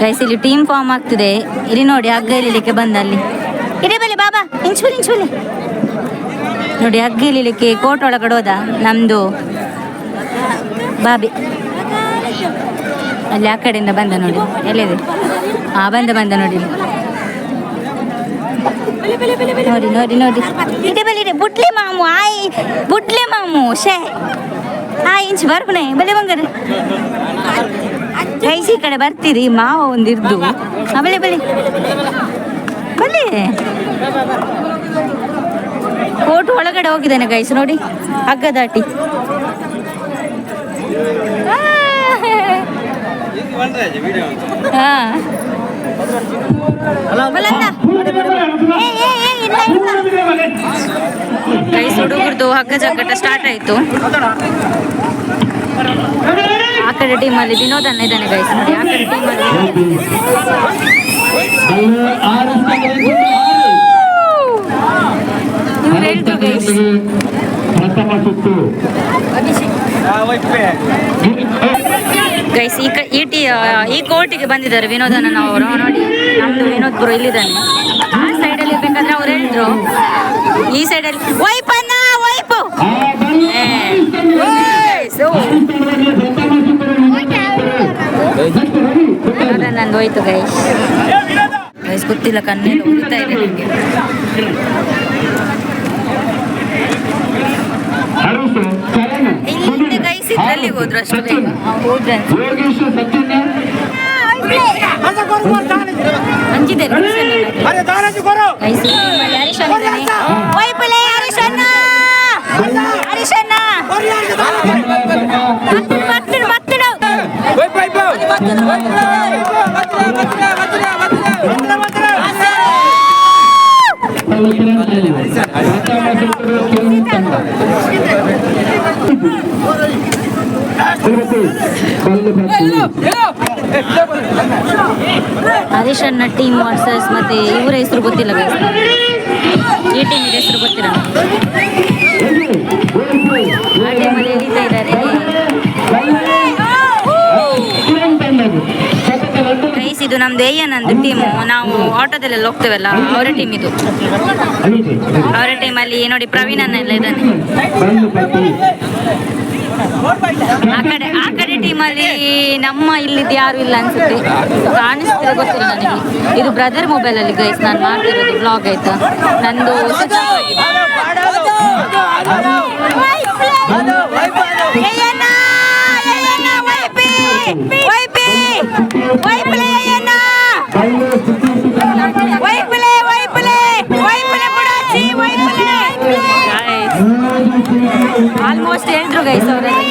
Guys ಇಲ್ಲಿ team form ಆಗ್ತಿದೆ. ಇಲ್ಲಿ ನೋಡಿ ಹಗ್ಗ ಇಲಿಲಿಕ್ಕೆ ಬಂದ ಅಲ್ಲಿ ಇದೇ ಬಲಿ ಬಾಬಾ ಇಂಚುಲಿ ನೋಡಿ ಹಗ್ಗ ಇಲಿಲಿಕ್ಕೆ ಕೋಟ್ ಒಳಗಡೆ ಹೋದ ನಮ್ದು ಬಾಬಿ. ಅಲ್ಲಿ ಆ ಕಡೆಯಿಂದ ಬಂದ ನೋಡಿ ಎಲ್ಲಿದೆ ಬಂದ ನೋಡಿ ನೋಡಿ ಇದೇ ಬಲಿ ಬುಡ್ಲೆ ಮಾಮು ಬುಡ್ಲೆ ಮಾಮು ಶೇ ಇಂಚ್ ಬರ್ಬನೆ ಬಲೆ ಬಂಗಾರ ಗೈಸ್ ಈ ಕಡೆ ಬರ್ತೀರಿ ಮಾವ ಒಂದಿರ್ದು ಬಲೆ ಬಲೆ ಬಲೆ ಕೋಟ್ ಒಳಗಡೆ ಹೋಗಿದ್ದಾನೆ ಗೈಸ್ ನೋಡಿ ಹಗ್ಗ ದಾಟಿ. ಗೈಸ್ ಹುಡುಗರದು ಹಗ್ಗ ಜಗ್ಗಾಟ ಸ್ಟಾರ್ಟ್ ಆಯ್ತು. ಆ ಕಡೆ ಟೀಮಲ್ಲಿ ವಿನೋದನ್ನ ಇದ್ದಾನೆ ಗೈಸ್ ನೋಡಿ ಆ ಕಡೆ ಟೀಮಲ್ಲಿ ಇವ್ರು ಹೇಳ್ತು ಗೈಸ್ ಗೈಸ್ ಈ ಕೋರ್ಟಿಗೆ ಬಂದಿದ್ದಾರೆ ವಿನೋದನ ಅವರು ನೋಡಿ ನಮ್ದು ವಿನೋದ್ ಬ್ರೋ ಇಲ್ಲಿದ್ದಾನೆ. ಆ ಸೈಡಲ್ಲಿ ಇರ್ಬೇಕಾದ್ರೆ ಅವ್ರು ಹೇಳಿದ್ರು ಈ ಸೈಡಲ್ಲಿ ವೈಪನ್ನ ವೈಪು ನಂದು ಹೋಯ್ತು ಗೈಸ್ ಗೈಸ್ ಗೊತ್ತಿಲ್ಲ ಕಣ್ಣೆಲ್ಲ ಉರಿತಾ ಇದೆ ನನಗೆ. ಇಲ್ಲಿ ಗೈಸ್ ಇದ್ರಲ್ಲಿ ಹೋದ್ರು ಅಷ್ಟು ಬೇಗ ಹೋದ್ರೆ ಅಂಜಿದೆ ಹರೀಶ್ ಅಣ್ಣ ಟೀಮ್ ವರ್ಸಸ್ ಮತ್ತೆ ಇವರ ಹೆಸರು ಗೊತ್ತಿಲ್ಲ ಗೈಸ್ ಈ ಟೀಮ್ ಹೆಸರು ಗೊತ್ತಿಲ್ಲ. ಆ ಟೀಮಲ್ಲಿ ಎಳಿತಾ ಇದ್ದಾರೆ ಗೈಸ್. ಇದು ನಮ್ದು ನಂದು ಟೀಮು ನಾವು ಆಟೋದಲ್ಲೆಲ್ಲ ಹೋಗ್ತೇವಲ್ಲ ಅವರ ಟೀಮ್ ಇದು. ಅವರ ಟೀಮಲ್ಲಿ ನೋಡಿ ಪ್ರವೀಣ್ ಅಣ್ಣ ಎಲ್ಲ ಇದ್ದಾನೆ. ಆ ಕಡೆ ಟೀಮಲ್ಲಿ ನಮ್ಮ ಇಲ್ಲಿದ್ದು ಯಾರು ಇಲ್ಲ ಅನ್ಸುತ್ತೆ ಕಾಣಿಸ್ತಿದೆ ಗೊತ್ತಿಲ್ಲ ನನಗೆ. ಇದು ಬ್ರದರ್ ಮೊಬೈಲ್ ಅಲ್ಲಿ ಗೈಸ್ ನಾನು ಮಾಡ್ತಿರೋದು ಬ್ಲಾಗ್ ಆಯ್ತಾ ನಂದು ಸ್ವಿಚ್ ಆಫ್ ಆಗಿದೆ. ಆಲ್ಮೋಸ್ಟ್ ಹೇಳಿದ್ರು ಗೈಸ್ ಅವರಲ್ಲಿ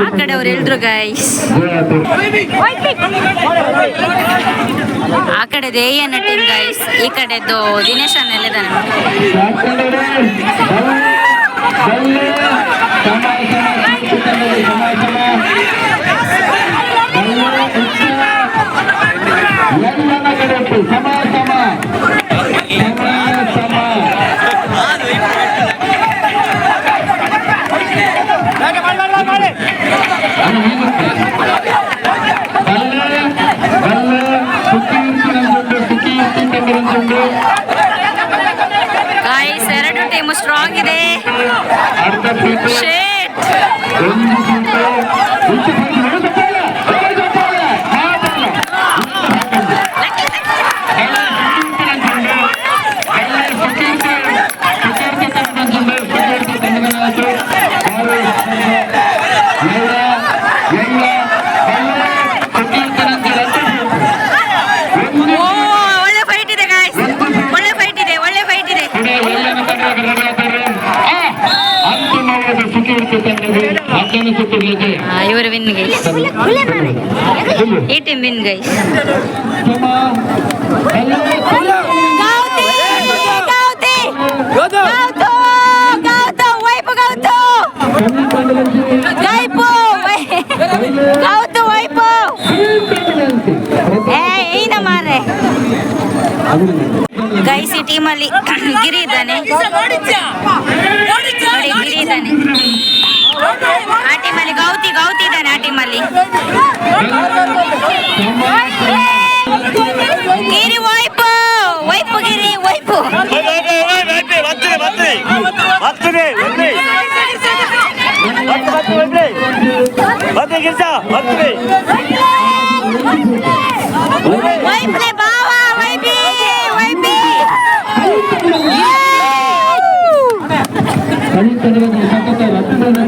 ಆ ಕಡೆ ಅವ್ರು ಹೇಳಿದ್ರು ಗೈಸ್. ಆ ಕಡೆ ದೇಯನ್ನ ಟೀಮ್ ಗೈಸ್ ಈ ಕಡೆದು ದಿನೇಶ್ ಅನ್ನ ಇದ್ದಾನೆ. ಗೈಸ್ ಎರಡು ಟೀಮು ಸ್ಟ್ರಾಂಗ್ ಇದೆ. ಇವರು ವಿನ್ ಗೈಸ್ ಈ ಟೀಮ್ ವಿನ್ ಗೈಸ್. ಗೈಸ್ ಈ ಟೀಮಲ್ಲಿ ಗಿರಿ ಇದ್ದಾನೆ ನೋಡಿ ಗಿರಿ ಇದ್ದಾನೆ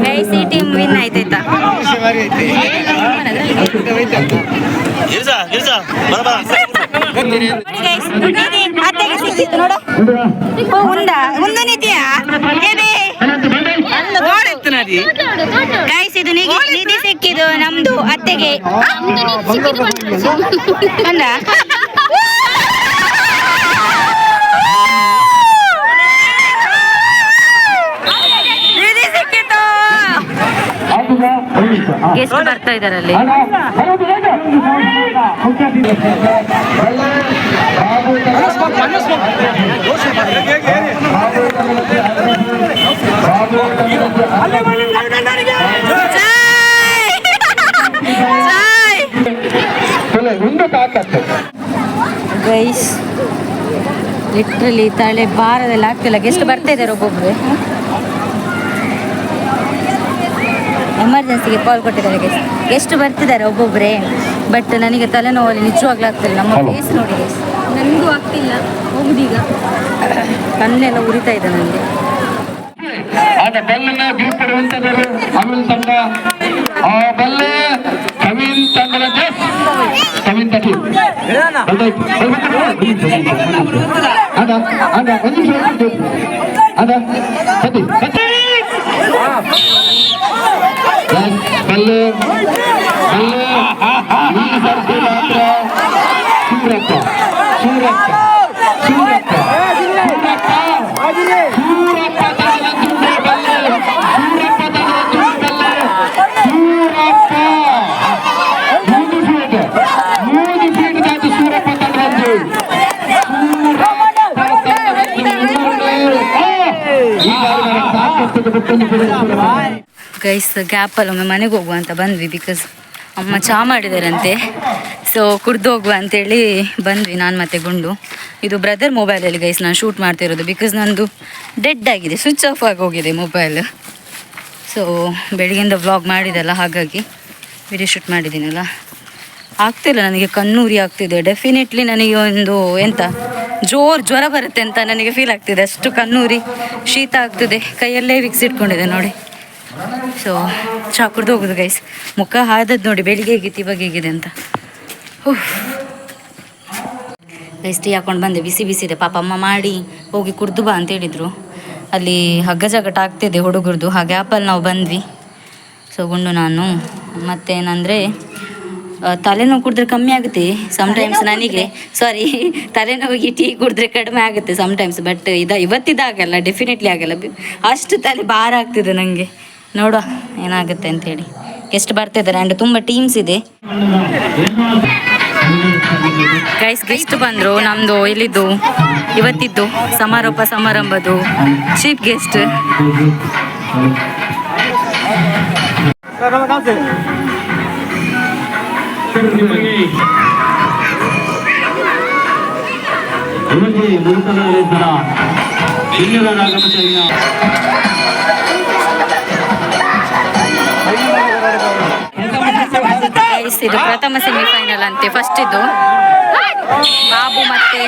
ಗೈಸ್ ಈ ಟೀಮ್ ವಿನ್ ಆಯ್ತಾಯ್ತಾ ಗೈಸ್ ಇದು ನಿಧಿ ಸಿಕ್ಕಿದು ನಮ್ದು ಅತ್ತೆಗೆ ಗೆಸ್ಟ್ ಬರ್ತಾ ಇದಾರೆ ಅಲ್ಲಿ ಗೈಸ್ ಲಿಟ್ರಲಿ ತಲೆ ಭಾರದಲ್ಲಿ ಆಗ್ತಿಲ್ಲ ಗೆಸ್ಟ್ ಬರ್ತಾ ಇದ್ದಾರೆ ಒಬ್ಬೊಬ್ರು ಎಮರ್ಜೆನ್ಸಿಗೆ ಕಾಲ್ ಕೊಟ್ಟಿದ್ದಾರೆ ಗೆಸ್ಟ್ ಬರ್ತಿದ್ದಾರೆ ಒಬ್ಬೊಬ್ಬರೇ ಬಟ್ ನನಗೆ ತಲೆನೋವಲ್ಲಿ ನಿಜವಾಗ್ಲೂ ಆಗ್ತಿಲ್ಲ ನಮ್ಮ ಫೇಸ್ ನೋಡಿ ಗೈಸ್ ನನಗೂ ಆಗ್ತಿಲ್ಲ ಹೋಗುದೀಗ ಕಣ್ಣೆಲ್ಲ ಉರಿತಾ ಇದೆ ನನಗೆ ಆದ ಬಲ್ಲನ್ನ ಬೀಳ್ಪಡುವಂತವರು ಅಮಿಲ್ ತಂಡ ಆ ಬಲ್ಲೆ ಕವಿನ್ ತಂಡದ ಕವಿನ್ ತಟಿ ಅದ ಅದ ಒಂದು ಅದ ಸತಿ ಬಲ್ಲೆ ಬಲ್ಲೆ ಈ ಸರ್ತಿ ಮಾತ್ರ ಸೂರಪ್ಪ ಸೂರಪ್ಪ ಸೂರಪ್ಪ ಗೈಸ್ ಗ್ಯಾಪಲ್ಲಿ ಒಮ್ಮೆ ಮನೆಗೆ ಹೋಗುವ ಅಂತ ಬಂದ್ವಿ ಬಿಕಾಸ್ ಅಮ್ಮ ಚಹಾ ಮಾಡಿದಾರಂತೆ ಸೊ ಕುಡ್ದು ಹೋಗುವ ಅಂತೇಳಿ ಬಂದ್ವಿ ನಾನು ಮತ್ತೆ ಗುಂಡು ಇದು ಬ್ರದರ್ ಮೊಬೈಲಲ್ಲಿ ಗೈಸ್ ನಾನು ಶೂಟ್ ಮಾಡ್ತಿರೋದು ಬಿಕಾಸ್ ನಂದು ಡೆಡ್ ಆಗಿದೆ ಸ್ವಿಚ್ ಆಫ್ ಆಗಿ ಹೋಗಿದೆ ಮೊಬೈಲ್ ಸೊ ಬೆಳಗ್ಗೆಯಿಂದ ವ್ಲಾಗ್ ಮಾಡಿದಲ್ಲ ಹಾಗಾಗಿ ವಿಡಿಯೋ ಶೂಟ್ ಮಾಡಿದ್ದೀನಲ್ಲ ಆಗ್ತಿಲ್ಲ ನನಗೆ ಕಣ್ಣೂರಿ ಆಗ್ತಿದೆ ಡೆಫಿನೆಟ್ಲಿ ನನಗೆ ಒಂದು ಎಂತ ಜ್ವರ ಬರುತ್ತೆ ಅಂತ ನನಗೆ ಫೀಲ್ ಆಗ್ತಿದೆ ಅಷ್ಟು ಕಣ್ಣೂರಿ ಶೀತ ಆಗ್ತಿದೆ ಕೈಯಲ್ಲೇ ವಿಕ್ಸ್ ಇಟ್ಕೊಂಡಿದೆ ನೋಡಿ ಸೊ ಚಹಾ ಕುಡ್ದು ಹೋಗೋದು ಗೈಸ್ ಮುಖ ಹಾದದ್ದು ನೋಡಿ ಬೆಳಿಗ್ಗೆ ಹೇಗಿತ್ತು ಇವಾಗ ಹೇಗಿದೆ ಅಂತ ಗೈಸ್ ಟೀ ಹಾಕೊಂಡು ಬಂದೆ ಬಿಸಿ ಬಿಸಿ ಇದೆ ಪಾಪ ಅಮ್ಮ ಮಾಡಿ ಹೋಗಿ ಕುಡ್ದು ಬಾ ಅಂತ ಹೇಳಿದರು ಅಲ್ಲಿ ಹಗ್ಗ ಜಗಟ ಆಗ್ತಿದೆ ಹುಡುಗರದು ಆ ಗ್ಯಾಪಲ್ಲಿ ನಾವು ಬಂದ್ವಿ ಸೊ ಗುಂಡು ನಾನು ಮತ್ತೇನಂದರೆ ತಲೆನೋವು ಕುಡಿದ್ರೆ ಕಮ್ಮಿ ಆಗುತ್ತೆ ಸಮ್ಟೈಮ್ಸ್ ನನಗೆ ಸಾರಿ ತಲೆನೋವಿಗೆ ಟೀ ಕುಡಿದ್ರೆ ಕಡಿಮೆ ಆಗುತ್ತೆ ಸಮ್ಟೈಮ್ಸ್ ಬಟ್ ಇವತ್ತಿದಾಗಲ್ಲ ಡೆಫಿನೆಟ್ಲಿ ಆಗಲ್ಲ ಅಷ್ಟು ತಲೆ ಭಾರ ಆಗ್ತಿದೆ ನನಗೆ ನೋಡುವ ಏನಾಗುತ್ತೆ ಅಂಥೇಳಿ ಗೆಸ್ಟ್ ಬರ್ತಿದ್ದಾರೆ ಆ್ಯಂಡ್ ತುಂಬ ಟೀಮ್ಸ್ ಇದೆ ಗೆಸ್ಟ್ ಬಂದರು ನಮ್ಮದು ಇಲ್ಲಿದ್ದು ಇವತ್ತಿದ್ದು ಸಮಾರಂಭದು ಚೀಫ್ ಗೆಸ್ಟ್ ಇದು ಪ್ರಥಮ ಸೆಮಿಫೈನಲ್ ಅಂತೆ ಫಸ್ಟ್ ಇದು ಬಾಬು ಮತ್ತೆ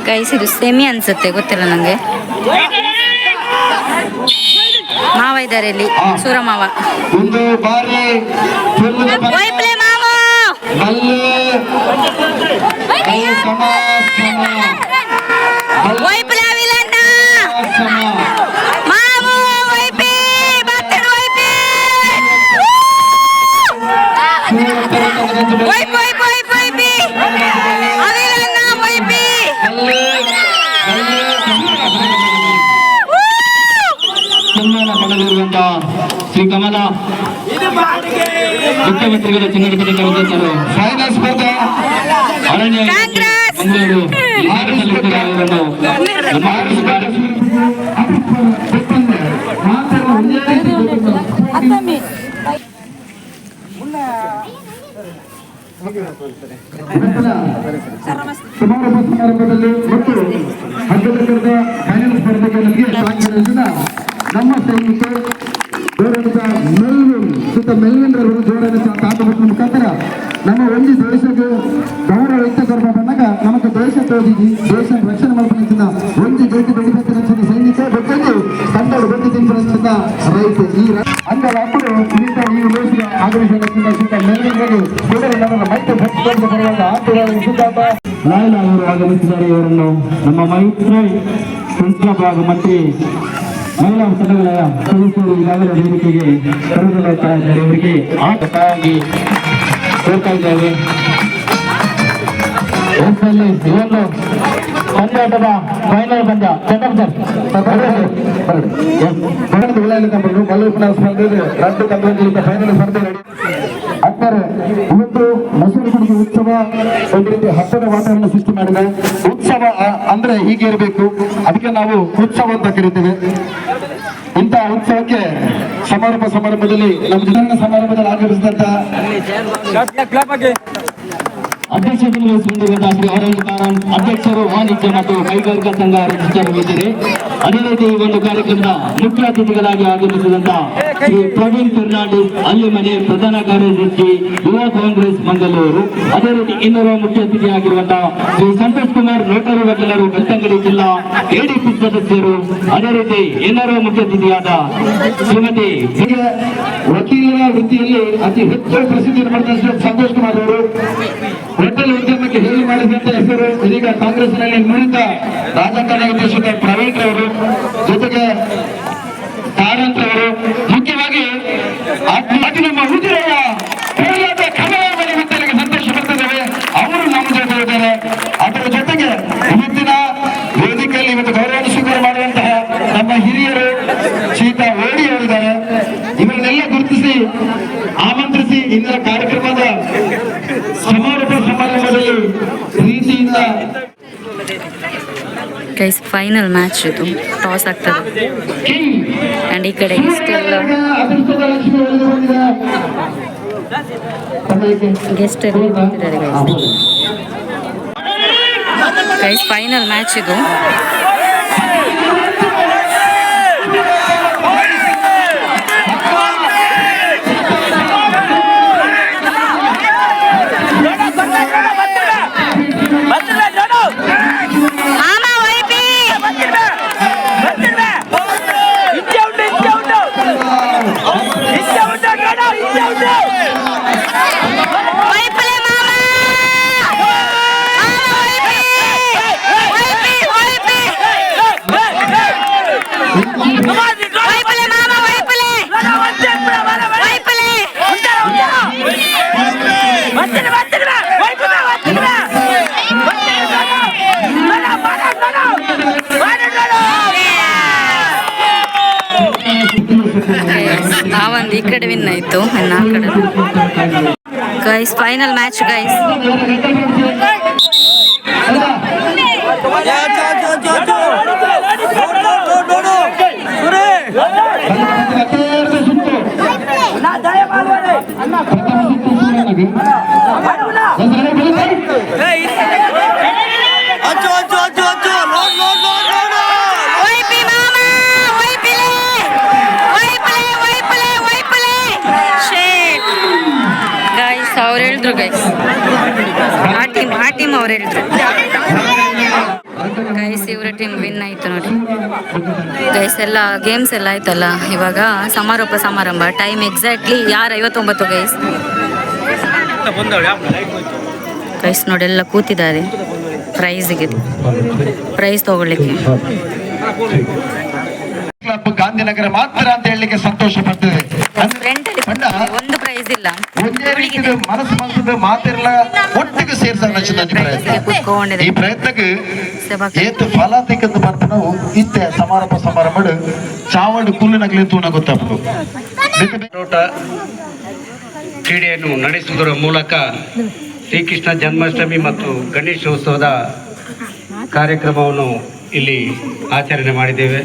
ಗೈಸ್ ಇದು ಸೆಮಿ ಅನ್ಸುತ್ತೆ ಗೊತ್ತಿಲ್ಲ ನಂಗೆ ಮಾವ ಇದ್ದಾರೆ ಇಲ್ಲಿ ಸೂರಮಾವ ಶ್ರೀ ಕಮಲ ಮುಖ್ಯಮಂತ್ರಿಗಳ ಚಿನ್ನದ ಪದಕ ವಿಜೇತರು ಫೈನಲ್ ಸ್ಪರ್ಧೆ ಅರಣ್ಯ ಮಂಗಳೂರು ಸಮಾರಂಭದಲ್ಲಿ ಮತ್ತು ಹಗ್ಗದ ಫೈನಲ್ ಸ್ಪರ್ಧೆಗೆ ನಮ್ಮ ಸೈನಿಕರು ಜೋಡಣದ ಮೆಲ್ವಿನ್ ರವರು ಜೋಡಣೆ ತಾತುವ ಮುಖಾಂತರ ನಮ್ಮ ಒಂದು ದೇಶಕ್ಕೆ ಗೌರವ ವ್ಯಕ್ತ ಬಂದಾಗ ನಮಗೆ ದೇಶ ತೋದಿದ್ವಿ ದೇಶ ರಕ್ಷಣೆ ಮಾಡ್ಕೊಂಡ ಒಂದು ಜೊತೆ ಬೆಳಿಬೇಕಿನ ಸೈನಿಕ ಗೊತ್ತಲ್ಲಿ ಕನ್ನಡ ಗೊತ್ತಿ ತಿಂಪಿನ ರೈತ ಈ ಅಂಗದ ಅಪ್ಪರು ಈ ದೇಶದ ಆಗಮಿಸಿದ ಮೆಲ್ವಿನ್ ರವರು ಮೈತ್ರಿ ಬರುವಾಗ ಆಟಗಾರರು ಲಾಯ್ಲ ಅವರು ಆಗಮಿಸಿದ್ದಾರೆ. ಇವರನ್ನು ನಮ್ಮ ಮೈತ್ರಿ ಸಂಸ್ಥಾಪಕ ಹಾಗೂ ಮಂತ್ರಿ ಮಹಿಳಾ ಸಂಘಗಳ ಸದಸ್ಯರು ಈಗಾಗಲೇ ವೇದಿಕೆಗೆ ಕರೆದೊಯ್ತಾ ಇದ್ದಾರೆ. ಇವರಿಗೆ ಆಗಿ ಕೋರ್ತಾ ಇದ್ದೇವೆ. ಇವತ್ತು ಪಂದ್ಯಾಟದ ಫೈನಲ್ ಪಂದ್ಯ ಮಲ್ಲೂಪನ ಸ್ಪರ್ಧೆ ರದ್ದು ತಂತ್ರಜ್ಞಾನ ಫೈನಲ್ ಸ್ಪರ್ಧೆ ಆಗ್ತಾರೆ. ಇವತ್ತು ಮಸೂರು ಗುಡಿಗೆ ಉತ್ಸವ ಒಂದು ರೀತಿ ಹಬ್ಬದ ವಾತಾವರಣ ಸೃಷ್ಟಿ ಮಾಡಿದೆ. ಉತ್ಸವ ಅಂದ್ರೆ ಹೀಗೆ ಇರಬೇಕು, ಅದಕ್ಕೆ ನಾವು ಉತ್ಸವ ಅಂತ ಕರಿತೇವೆ. ಇಂಥ ಉತ್ಸವಕ್ಕೆ ಸಮಾರಂಭದಲ್ಲಿ ನಮ್ಮ ಜನ ಸಮಾರಂಭದಲ್ಲಿ ಆಗಮಿಸಿದಂತ ಅಧ್ಯಕ್ಷರು ಅಧ್ಯಕ್ಷರು ವಾಣಿಜ್ಯ ಮತ್ತು ಕೈಗಾರಿಕಾ ಸಂಘ ರಚಿಸಿದ್ದಾರೆ. ಅದೇ ರೀತಿ ಈ ಒಂದು ಕಾರ್ಯಕ್ರಮದ ಮುಖ್ಯ ಅತಿಥಿಗಳಾಗಿ ಆಗಮಿಸಿದಂತ ಶ್ರೀ ಪ್ರವೀಣ್ ಫರ್ನಾಂಡಿಸ್ ಅಲ್ಲಿಮನೆ ಪ್ರಧಾನ ಕಾರ್ಯದರ್ಶಿ ಯುವ ಕಾಂಗ್ರೆಸ್ ಮಂಗಳೂರು. ಅದೇ ರೀತಿ ಇನ್ನೋರ್ವ ಮುಖ್ಯ ಅತಿಥಿಯಾಗಿರುವಂತಹ ಶ್ರೀ ಸಂತೋಷ್ ಕುಮಾರ್ ನೋಟರಿ ವಕೀಲರು ಬೆಳ್ತಂಗಡಿ ಜಿಲ್ಲಾ ಎಡಿಪಿ ಸದಸ್ಯರು. ಅದೇ ರೀತಿ ಇನ್ನೋರ್ವ ಮುಖ್ಯ ಅತಿಥಿಯಾದ ಶ್ರೀಮತಿ ವಕೀಲರ ವೃತ್ತಿಯಲ್ಲಿ ಅತಿ ಹೆಚ್ಚು ಪ್ರಸಿದ್ಧಿಯನ್ನು ಪಡೆದ ಸಂತೋಷ್ ಕುಮಾರ್ ಅವರು ಹೋಟೆಲ್ ಉದ್ಯಮಕ್ಕೆ ಹೇಳಿ ಮಾಡಿದಂತ ಹೆಸರು. ಇದೀಗ ಕಾಂಗ್ರೆಸ್ನಲ್ಲಿ ನುರಿತ ರಾಜಕಾರಣ ನಿರ್ದೇಶಕ ಪ್ರವೀಣ್ ರವರು, ಜೊತೆಗೆ ಕಾರಂತ್ ಅವರು, ಮುಖ್ಯವಾಗಿ ನಮ್ಮ ಉದ್ಯೋಗ ಕನ್ನಡ ಸಂತೋಷ ಪಡ್ತಿದ್ದೇವೆ. ಅವರು ನಮ್ಮ ಜೊತೆ ಇದ್ದಾರೆ. ಅದರ ಜೊತೆಗೆ ಇವತ್ತಿನ ವೇದಿಕೆಯಲ್ಲಿ ಇವತ್ತು ಗೌರವ ಸ್ವೀಕಾರ ಮಾಡುವಂತಹ ನಮ್ಮ ಹಿರಿಯರು ಚೀತಾ ಓಡಿ ಅವರಿದ್ದಾರೆ. ಇವರನ್ನೆಲ್ಲ ಗುರುತಿಸಿ ಆಮಂತ್ರಿಸಿ ಇಂದಿನ ಕಾರ್ಯಕ್ರಮದ ಸಮಾರಂಭದಲ್ಲಿ ಪ್ರೀತಿಯಿಂದ ಗೈಸ್ ಫೈನಲ್ ಮ್ಯಾಚ್ ಇದು ಟಾಸ್ ಆಗ್ತದೆ ಅಂಡ್ ಈ ಕಡೆ ಗೆಸ್ಟ್ ಬಂದಿದ್ದಾರೆ ಗೈಸ್ ಫೈನಲ್ ಮ್ಯಾಚ್ ಇದು. ನಾವೊಂದು ಈ ಕಡೆ ವಿನ್ ಆಯ್ತು ಇನ್ನು ಆ ಕಡೆ. Guys final match guys. ಅವ್ರು ಹೇಳಿದ್ರು ಗೈಸ್, ಆ ಟೀಮ್ ಅವ್ರು ಹೇಳಿದ್ರು ಗೈಸ್ ಇವರ ಟೀಮ್ ವಿನ್ ಆಯ್ತು ನೋಡಿ ಗೈಸ್. ಎಲ್ಲ ಗೇಮ್ಸ್ ಎಲ್ಲ ಆಯ್ತಲ್ಲ, ಇವಾಗ ಸಮಾರಂಭ ಟೈಮ್ ಎಕ್ಸಾಕ್ಟ್ಲಿ 6:59 ಗೈಸ್. ಗೈಸ್ ನೋಡಿ ಎಲ್ಲ ಕೂತಿದ್ದಾರೆ ಪ್ರೈಸ್ ತಗೊಳ್ಳಿಕ್ಕೆ. ಕ್ಲಬ್ ಗಾಂಧಿನಗರ ಮಾತ್ರ ಅಂತ ಹೇಳಲಿಕ್ಕೆ ಸಂತೋಷ ಪಡ್ತದೆ. ಒಂದು ಪ್ರೈಸ್ ಇಲ್ಲ, ಮನಸ್ಸು ಮಾತಿರಲ್ಲ ಒಟ್ಟಿಗೆ ಸೇರ್ಸ ಈ ಪ್ರಯತ್ನಕ್ಕೆ ಏತು ಫಲ ತೆಗೆದು ಬರ್ತ ನಾವು ಇತ್ತೆ ಸಮಾರಂಭ ಚಾವಡು ಕುಲ್ಲಿನಗಲಿ ತೂಣ ಗೊತ್ತಾಗ್ತು. ಕ್ರೀಡೆಯನ್ನು ನಡೆಸುವುದರ ಮೂಲಕ ಶ್ರೀಕೃಷ್ಣ ಜನ್ಮಾಷ್ಟಮಿ ಮತ್ತು ಗಣೇಶೋತ್ಸವದ ಕಾರ್ಯಕ್ರಮವನ್ನು ಇಲ್ಲಿ ಆಚರಣೆ ಮಾಡಿದ್ದೇವೆ.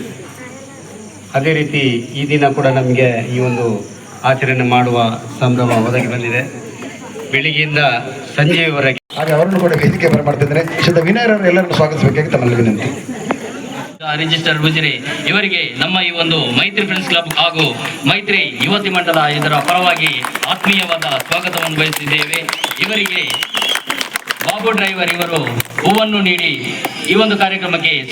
ಅದೇ ರೀತಿ ಈ ದಿನ ಕೂಡ ನಮಗೆ ಈ ಒಂದು ಆಚರಣೆ ಮಾಡುವ ಸಂಭ್ರಮ ಒದಗಿ ಬಂದಿದೆ. ಬೆಳಿಗ್ಗೆಯಿಂದ ಸಂಜೆಯವರೆಗೆ ಹಾಗೆ ಅವರನ್ನು ಕೂಡ ವೇದಿಕೆ ಬರಮಾಡ್ತಿದ್ದಾರೆ. ಶ್ರೀ ವಿನಯ್ ಅವರು ಎಲ್ಲರನ್ನು ಸ್ವಾಗತಿಸಬೇಕಾಗಿ ತಮ್ಮಲ್ಲಿ ವಿನಂತಿ. ರಿಜಿಸ್ಟರ್ ಉಜಿರೆ ಇವರಿಗೆ ನಮ್ಮ ಈ ಒಂದು ಮೈತ್ರಿ ಫ್ರೆಂಡ್ಸ್ ಕ್ಲಬ್ ಹಾಗೂ ಮೈತ್ರಿ ಯುವತಿ ಮಂಡಲ ಇದರ ಪರವಾಗಿ ಆತ್ಮೀಯವಾದ ಸ್ವಾಗತವನ್ನು ಬಯಸಿದ್ದೇವೆ. ಇವರಿಗೆ ಬಾಬು ಡ್ರೈವರ್ ಇವರು ಹೂವನ್ನು ನೀಡಿ ಈ ಒಂದು ಕಾರ್ಯಕ್ರಮಕ್ಕೆ ಈ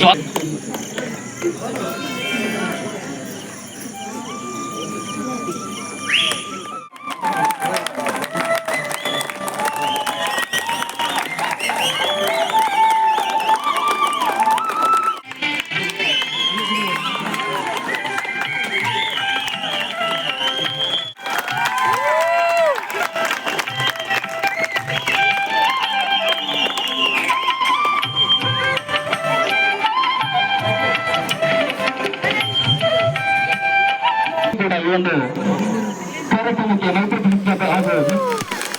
ಒಂದು ಕಾರ್ಯಕ್ರಮಕ್ಕೆ ಮೈತ್ರಿ ಕ್ಲಬ್ ಹಾಗೂ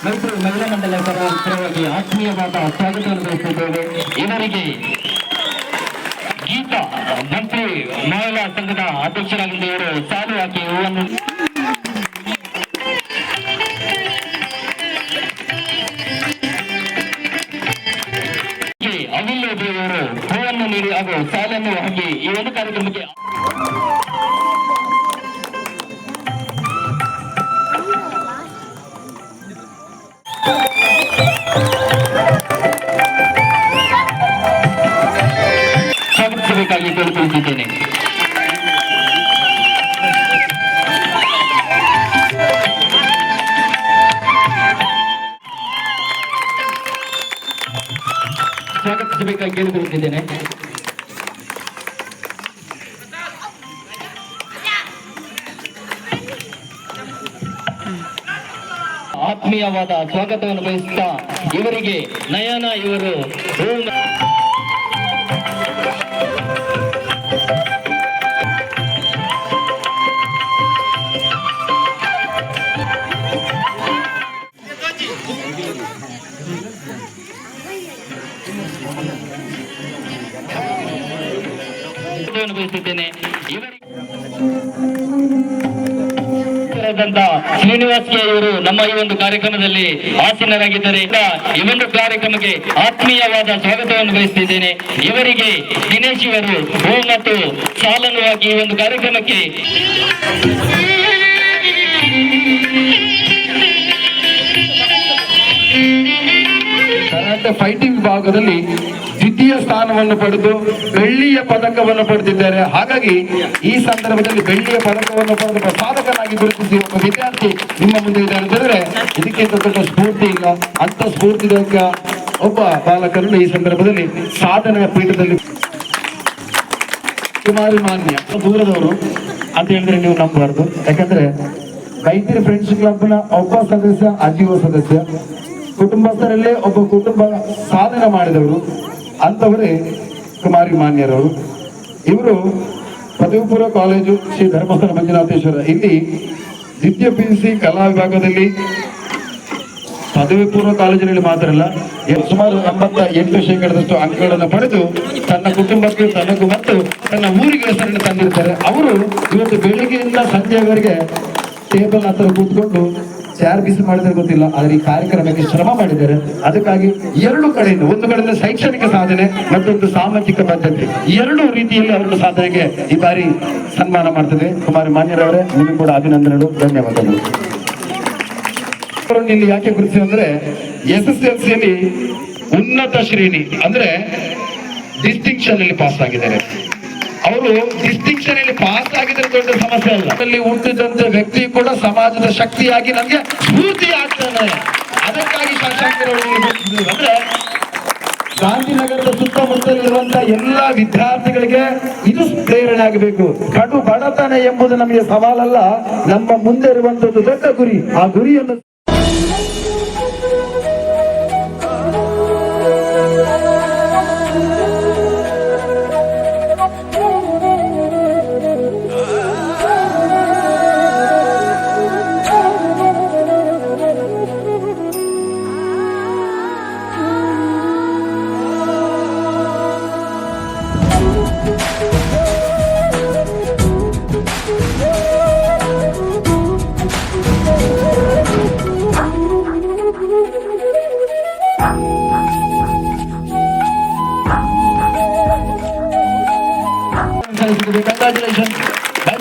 ಮೈತ್ರಿ ಮಹಿಳಾ ಮಂಡಲ ಪರವಾಗಿ ಆತ್ಮೀಯವಾದ ಸ್ವಾಗತವನ್ನು ಬಯಸಿದ್ದೇವೆ. ಇವರಿಗೆ ಗೀತಾ ಮಂತ್ರಿ ಮಹಿಳಾ ಸಂಘದ ಅಧ್ಯಕ್ಷರಾಗಿದ್ದ ಇವರು ಸಾಲು ಹಾಕಿ ಹೂವನ್ನು ಅವಿಲ್ಲ ದೇವರು ಹೂವನ್ನು ನೀಡಿ ಹಾಗೂ ಸಾಲನ್ನು ಹಾಕಿ ಈ ಒಂದು ಕಾರ್ಯಕ್ರಮಕ್ಕೆ ಸ್ವಾಗತಿಸಬೇಕಾಗಿ ಕೇಳಿಕೊಳ್ಳುತ್ತಿದ್ದೇನೆ. ಸ್ವಾಗತಿಸಬೇಕಾಗಿ ಕೇಳಿಕೊಳ್ಳುತ್ತಿದ್ದೇನೆ. ಆತ್ಮೀಯವಾದ ಸ್ವಾಗತವನ್ನು ಬಯಸುತ್ತಾ ಇವರಿಗೆ ನಯನ ಇವರು ಬಯಸುತ್ತೇನೆ. ಶ್ರೀನಿವಾಸ್ ಕೆ ಇವರು ನಮ್ಮ ಈ ಒಂದು ಕಾರ್ಯಕ್ರಮದಲ್ಲಿ ಆಸೀನರಾಗಿದ್ದಾರೆ. ಈ ಒಂದು ಕಾರ್ಯಕ್ರಮಕ್ಕೆ ಆತ್ಮೀಯವಾದ ಸ್ವಾಗತವನ್ನು ಬಯಸುತ್ತಿದ್ದೇನೆ. ಇವರಿಗೆ ದಿನೇಶ್ ಇವರು ಹೂ ಮತ್ತು ಸಾಲನ್ನು ಹಾಕಿ ಈ ಒಂದು ಕಾರ್ಯಕ್ರಮಕ್ಕೆ ಕರಾಟೆ ಫೈಟಿಂಗ್ ವಿಭಾಗದಲ್ಲಿ ದ್ವಿತೀಯ ಸ್ಥಾನವನ್ನು ಪಡೆದು ಬೆಳ್ಳಿಯ ಪದಕವನ್ನು ಪಡೆದಿದ್ದಾರೆ. ಹಾಗಾಗಿ ಈ ಸಂದರ್ಭದಲ್ಲಿ ಬೆಳ್ಳಿಯ ಪದಕವನ್ನು ಪಡೆದ ಸಾಧಕನಾಗಿ ಗುರುತಿಸಿ ಒಬ್ಬ ವಿದ್ಯಾರ್ಥಿ ನಿಮ್ಮ ಮುಂದೆ ಇದ್ದಾರೆ ಅಂತಂದ್ರೆ ಇದಕ್ಕಿಂತ ದೊಡ್ಡ ಸ್ಫೂರ್ತಿ ಇಲ್ಲ. ಅಂತ ಸ್ಫೂರ್ತಿದಾಯಕ ಒಬ್ಬ ಬಾಲಕರನ್ನು ಈ ಸಂದರ್ಭದಲ್ಲಿ ಸಾಧನೆಯ ಪೀಠದಲ್ಲಿ ಕುಮಾರಿ ಮಾನ್ಯ ದೂರದವರು ಅಂತ ಹೇಳಿದ್ರೆ ನೀವು ನಂಬಬಾರ್ದು. ಯಾಕಂದ್ರೆ ಮೈತ್ರಿ ಫ್ರೆಂಡ್ಸ್ ಕ್ಲಬ್ನ ಒಬ್ಬ ಸದಸ್ಯ ಆಜೀವ ಸದಸ್ಯ, ಕುಟುಂಬಸ್ಥರಲ್ಲೇ ಒಬ್ಬ ಕುಟುಂಬ ಸಾಧನೆ ಮಾಡಿದವರು ಅಂತವರೇ ಕುಮಾರಿ ಮಾನ್ಯರವರು. ಇವರು ಪದವಿ ಪೂರ್ವ ಕಾಲೇಜು ಶ್ರೀ ಧರ್ಮಸ್ಥಳ ಮಂಜುನಾಥೇಶ್ವರ ಇಲ್ಲಿ ದ್ವಿತೀಯ PUC ಕಲಾ ವಿಭಾಗದಲ್ಲಿ ಪದವಿ ಪೂರ್ವ ಕಾಲೇಜಿನಲ್ಲಿ ಮಾತ್ರ ಅಲ್ಲ ಸುಮಾರು 88% ಅಂಕಗಳನ್ನು ಪಡೆದು ತನ್ನ ಕುಟುಂಬಕ್ಕೆ ತನಗೂ ಮತ್ತು ತನ್ನ ಊರಿಗೆ ಹೆಸರನ್ನು ತಂದಿರ್ತಾರೆ. ಅವರು ಇವತ್ತು ಬೆಳಿಗ್ಗೆಯಿಂದ ಸಂಜೆವರೆಗೆ ಟೇಬಲ್ ಹತ್ರ ಕೂತ್ಕೊಂಡು ಚಾರ್ ಬಿಸಿ ಮಾಡಿದ್ರೆ ಗೊತ್ತಿಲ್ಲ, ಆದ್ರೆ ಈ ಕಾರ್ಯಕ್ರಮಕ್ಕೆ ಶ್ರಮ ಮಾಡಿದ್ದಾರೆ. ಅದಕ್ಕಾಗಿ ಎರಡು ಕಡೆಯಿಂದ, ಒಂದು ಕಡೆಯಿಂದ ಶೈಕ್ಷಣಿಕ ಸಾಧನೆ ಮತ್ತೊಂದು ಸಾಮಾಜಿಕ ಬದ್ಧತೆ, ಎರಡು ರೀತಿಯಲ್ಲಿ ಅವರ ಸಾಧನೆಗೆ ಈ ಬಾರಿ ಸನ್ಮಾನ ಮಾಡ್ತದೆ. ಕುಮಾರಿ ಮಾನ್ಯರವರೇ, ನಿಮಗೆ ಕೂಡ ಅಭಿನಂದನೆಗಳು, ಧನ್ಯವಾದಗಳು. ಇಲ್ಲಿ ಯಾಕೆ ಗುರುತಿಸಿ ಅಂದ್ರೆ SSLCಯಲ್ಲಿ ಉನ್ನತ ಶ್ರೇಣಿ ಅಂದ್ರೆ ಡಿಸ್ಟಿಂಕ್ಷನ್ ಅಲ್ಲಿ ಪಾಸ್ ಆಗಿದ್ದಾರೆ. ಅವರು ಡಿಸ್ಟಿಂಕ್ಷನ್ ಅಲ್ಲಿ ಪಾಸ್ ಆಗಿದ್ರೆ ದೊಡ್ಡ ಸಮಸ್ಯೆ ಅಲ್ಲ, ಅಲ್ಲಿ ಹುಟ್ಟಿದಂತ ವ್ಯಕ್ತಿ ಕೂಡ ಸಮಾಜದ ಶಕ್ತಿಯಾಗಿ ನಮ್ಗೆ ಸ್ಫೂರ್ತಿ ಆಗ್ತಾನೆ. ಅದಕ್ಕಾಗಿ ಅಂದ್ರೆ ಗಾಂಧಿನಗರದ ಸುತ್ತಮುತ್ತಲಿರುವಂತಹ ಎಲ್ಲಾ ವಿದ್ಯಾರ್ಥಿಗಳಿಗೆ ಇದು ಪ್ರೇರಣೆ ಆಗಬೇಕು. ಕಡು ಬಡತನ ಎಂಬುದು ನಮಗೆ ಸವಾಲಲ್ಲ, ನಮ್ಮ ಮುಂದೆ ಇರುವಂತದ್ದು ದೊಡ್ಡ ಗುರಿ. ಆ ಗುರಿಯನ್ನು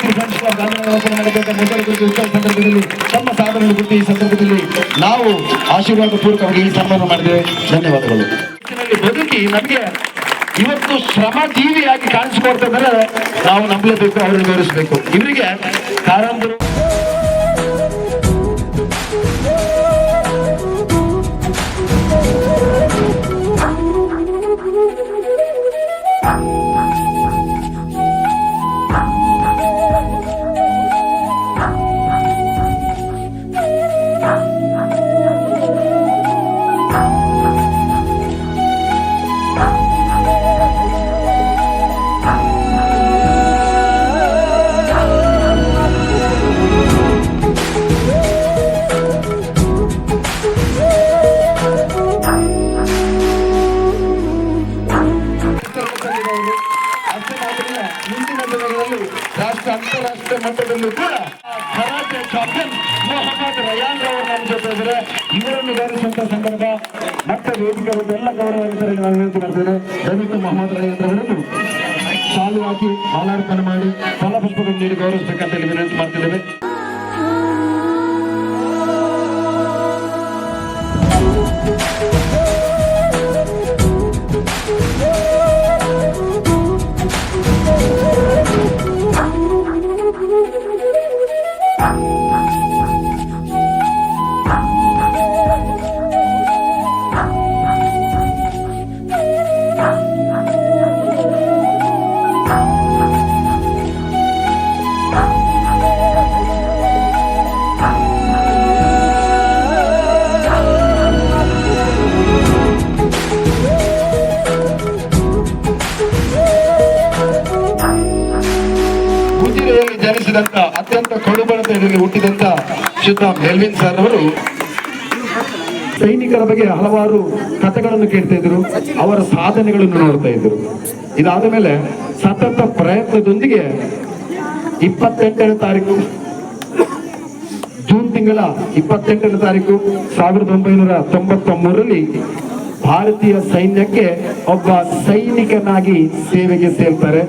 ಮೈತ್ರಿ ಫ್ರೆಂಡ್ಸ್ ಕ್ಲಬ್ ಗಾಂಧಿನಗರ ನಡೆದ ಮೊದಲ ಕುರಿತು ಉತ್ಸವ ಸಂದರ್ಭದಲ್ಲಿ ತಮ್ಮ ಸಾಧನೆಯನ್ನು ಕುರಿತು ಈ ಸಂದರ್ಭದಲ್ಲಿ ನಾವು ಆಶೀರ್ವಾದ ಪೂರ್ವಕವಾಗಿ ಈ ಸನ್ಮಾನ ಮಾಡಿದ್ದೇವೆ. ಧನ್ಯವಾದಗಳು. ಬದುಕಿ ನಮಗೆ ಇವತ್ತು ಶ್ರಮ ಜೀವಿಯಾಗಿ ಕಾಣಿಸಿಕೊಡ್ತಾ ಇದ್ದಾರೆ. ನಾವು ನಂಬಲೇಬೇಕು, ಅವರನ್ನು ಗೌರವಿಸಬೇಕು. ಇವರಿಗೆ ಕಾರಂದರು ಮುಂದಿನ ದಿನಗಳಲ್ಲಿ ರಾಷ್ಟ್ರ ಅಂತಾರಾಷ್ಟ್ರೀಯ ಮಟ್ಟದಲ್ಲೂ ಕೂಡ ಕರಾಟೆ ಚಾಂಪಿಯನ್ ಮೊಹಮ್ಮದ್ ರಯಾನ್ ಅವರು ನಮ್ಮ ಜೊತೆ ಇದ್ದಾರೆ. ಇವರನ್ನು ಗೌರವಿಸುವಂತಹ ಸಂದರ್ಭ ಮತ್ತೆ ವೇದಿಕೆ ಎಲ್ಲ ಗೌರವ ನಾನು ವಿನಂತಿ ಮಾಡ್ತೇನೆ. ದಯವಿಟ್ಟು ಮೊಹಮ್ಮದ್ ರಯಾನ್ ಅವರನ್ನು ಶಾಲು ಹಾಕಿ ಮಾಲಾರ್ಪಣೆ ಮಾಡಿ ಫಲಪುಷ್ಪಗಳನ್ನು ನೀಡಿ ಗೌರವಿಸಬೇಕಂತ ಹೇಳಿ ವಿನಂತಿ ಮಾಡ್ತಿದ್ದೇವೆ. ಜನಿಸಿದಂತ ಅತ್ಯಂತ ಕಡುಬಡತನದಲ್ಲಿ ಹುಟ್ಟಿದಂತ ಶುದ್ಧ ಮೆಲ್ವಿನ್ ಸರ್ ಅವರು ಸೈನಿಕರ ಬಗ್ಗೆ ಹಲವಾರು ಕಥೆಗಳನ್ನು ಕೇಳ್ತಾ ಇದ್ರು, ಅವರ ಸಾಧನೆಗಳನ್ನು ನೋಡ್ತಾ ಇದ್ರು. ಇದಾದ ಮೇಲೆ ಸತತ ಪ್ರಯತ್ನದೊಂದಿಗೆ 28ನೇ ತಾರೀಕು ಜೂನ್ ತಿಂಗಳ 28ನೇ ತಾರೀಕು 1993ರಲ್ಲಿ ಭಾರತೀಯ ಸೈನ್ಯಕ್ಕೆ ಒಬ್ಬ ಸೈನಿಕನಾಗಿ ಸೇವೆಗೆ ಸೇರ್ತಾರೆ.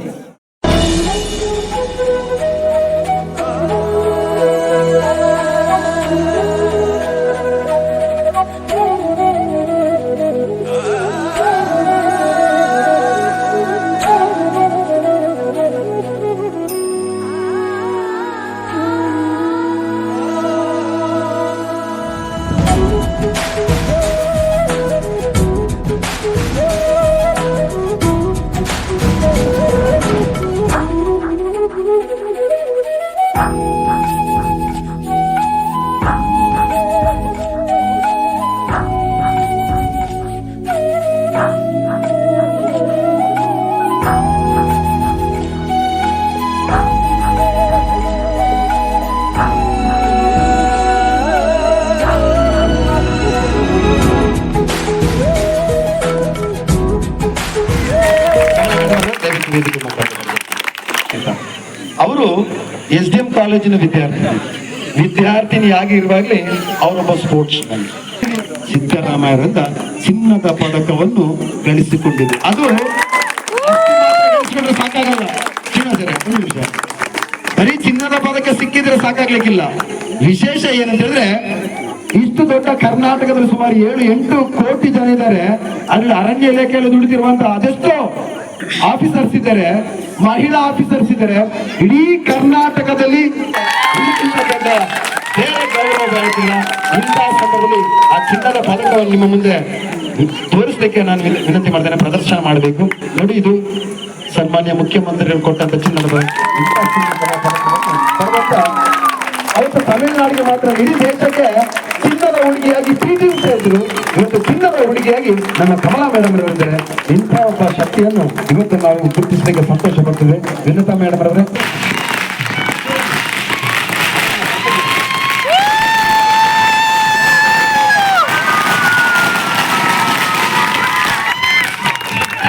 ಅವರು SDM ಕಾಲೇಜಿನ ವಿದ್ಯಾರ್ಥಿನಿಯಾಗಿ ಇರುವಾಗಲೇ ಅವರೊಬ್ಬ ಸ್ಪೋರ್ಟ್ಸ್ ಮ್ಯಾನ್. ಸಿದ್ದರಾಮಯ್ಯರಿಂದ ಚಿನ್ನದ ಪದಕವನ್ನು ಗಳಿಸಿಕೊಂಡಿದ್ದು. ಅದು ಗಳಿಸಿಕೊಂಡ್ರೆ ಸಾಕಾಗಲ್ಲ. ಬರೀ ಚಿನ್ನದ ಪದಕ ಸಿಕ್ಕಿದ್ರೆ ಸಾಕಾಗ್ಲಿಕ್ಕಿಲ್ಲ. ವಿಶೇಷ ಏನಂತ ಹೇಳಿದ್ರೆ ಇಷ್ಟು ದೊಡ್ಡ ಕರ್ನಾಟಕದಲ್ಲಿ ಸುಮಾರು 7-8 ಕೋಟಿ ಜನ ಇದ್ದಾರೆ. ಅಲ್ಲಿ ಅರಣ್ಯ ಇಲಾಖೆಯಲ್ಲಿ ದುಡಿದಿರುವಂತಹ ಅದೆಷ್ಟೋ ಆಫೀಸರ್ಸ್ ಇದ್ದಾರೆ, ಮಹಿಳಾ ಆಫೀಸರ್ಸ್ ಇದ್ದಾರೆ. ಇಡೀ ಕರ್ನಾಟಕದಲ್ಲಿ ಬೇರೆ ಗೌರವ ಬರುತ್ತಿಲ್ಲ. ಇಂತಹ ಸಂದರ್ಭದಲ್ಲಿ ಆ ಚಿನ್ನದ ಪದಕವನ್ನು ನಿಮ್ಮ ಮುಂದೆ ತೋರಿಸಲಿಕ್ಕೆ ನಾನು ವಿನಂತಿ ಮಾಡ್ತೇನೆ. ಪ್ರದರ್ಶನ ಮಾಡಬೇಕು. ನೋಡಿ, ಇದು ಸನ್ಮಾನ್ಯ ಮುಖ್ಯಮಂತ್ರಿಗಳು ಕೊಟ್ಟಂತ ಚಿನ್ನದ ಅವತ್ತು ತಮಿಳುನಾಡಿಗೆ ಮಾತ್ರ ಇಡೀ ದೇಶಕ್ಕೆ ಚಿನ್ನದ ಹುಡುಗಿಯಾಗಿ PT ಉಷಾ ಇದ್ರು. ಇವತ್ತು ಚಿನ್ನದ ಹುಡುಗಿಯಾಗಿ ನಮ್ಮ ಕಮಲಾ ಮೇಡಮ್ ಅವರಿದ್ದಾರೆ. ಇಂತಹ ಒಬ್ಬ ಶಕ್ತಿಯನ್ನು ಇವತ್ತು ನಾವು ಗುರುತಿಸಲಿಕ್ಕೆ ಸಂತೋಷ ಪಡ್ತೇವೆ. ವಿನತಾ ಮೇಡಮ್ ಅವರೇ,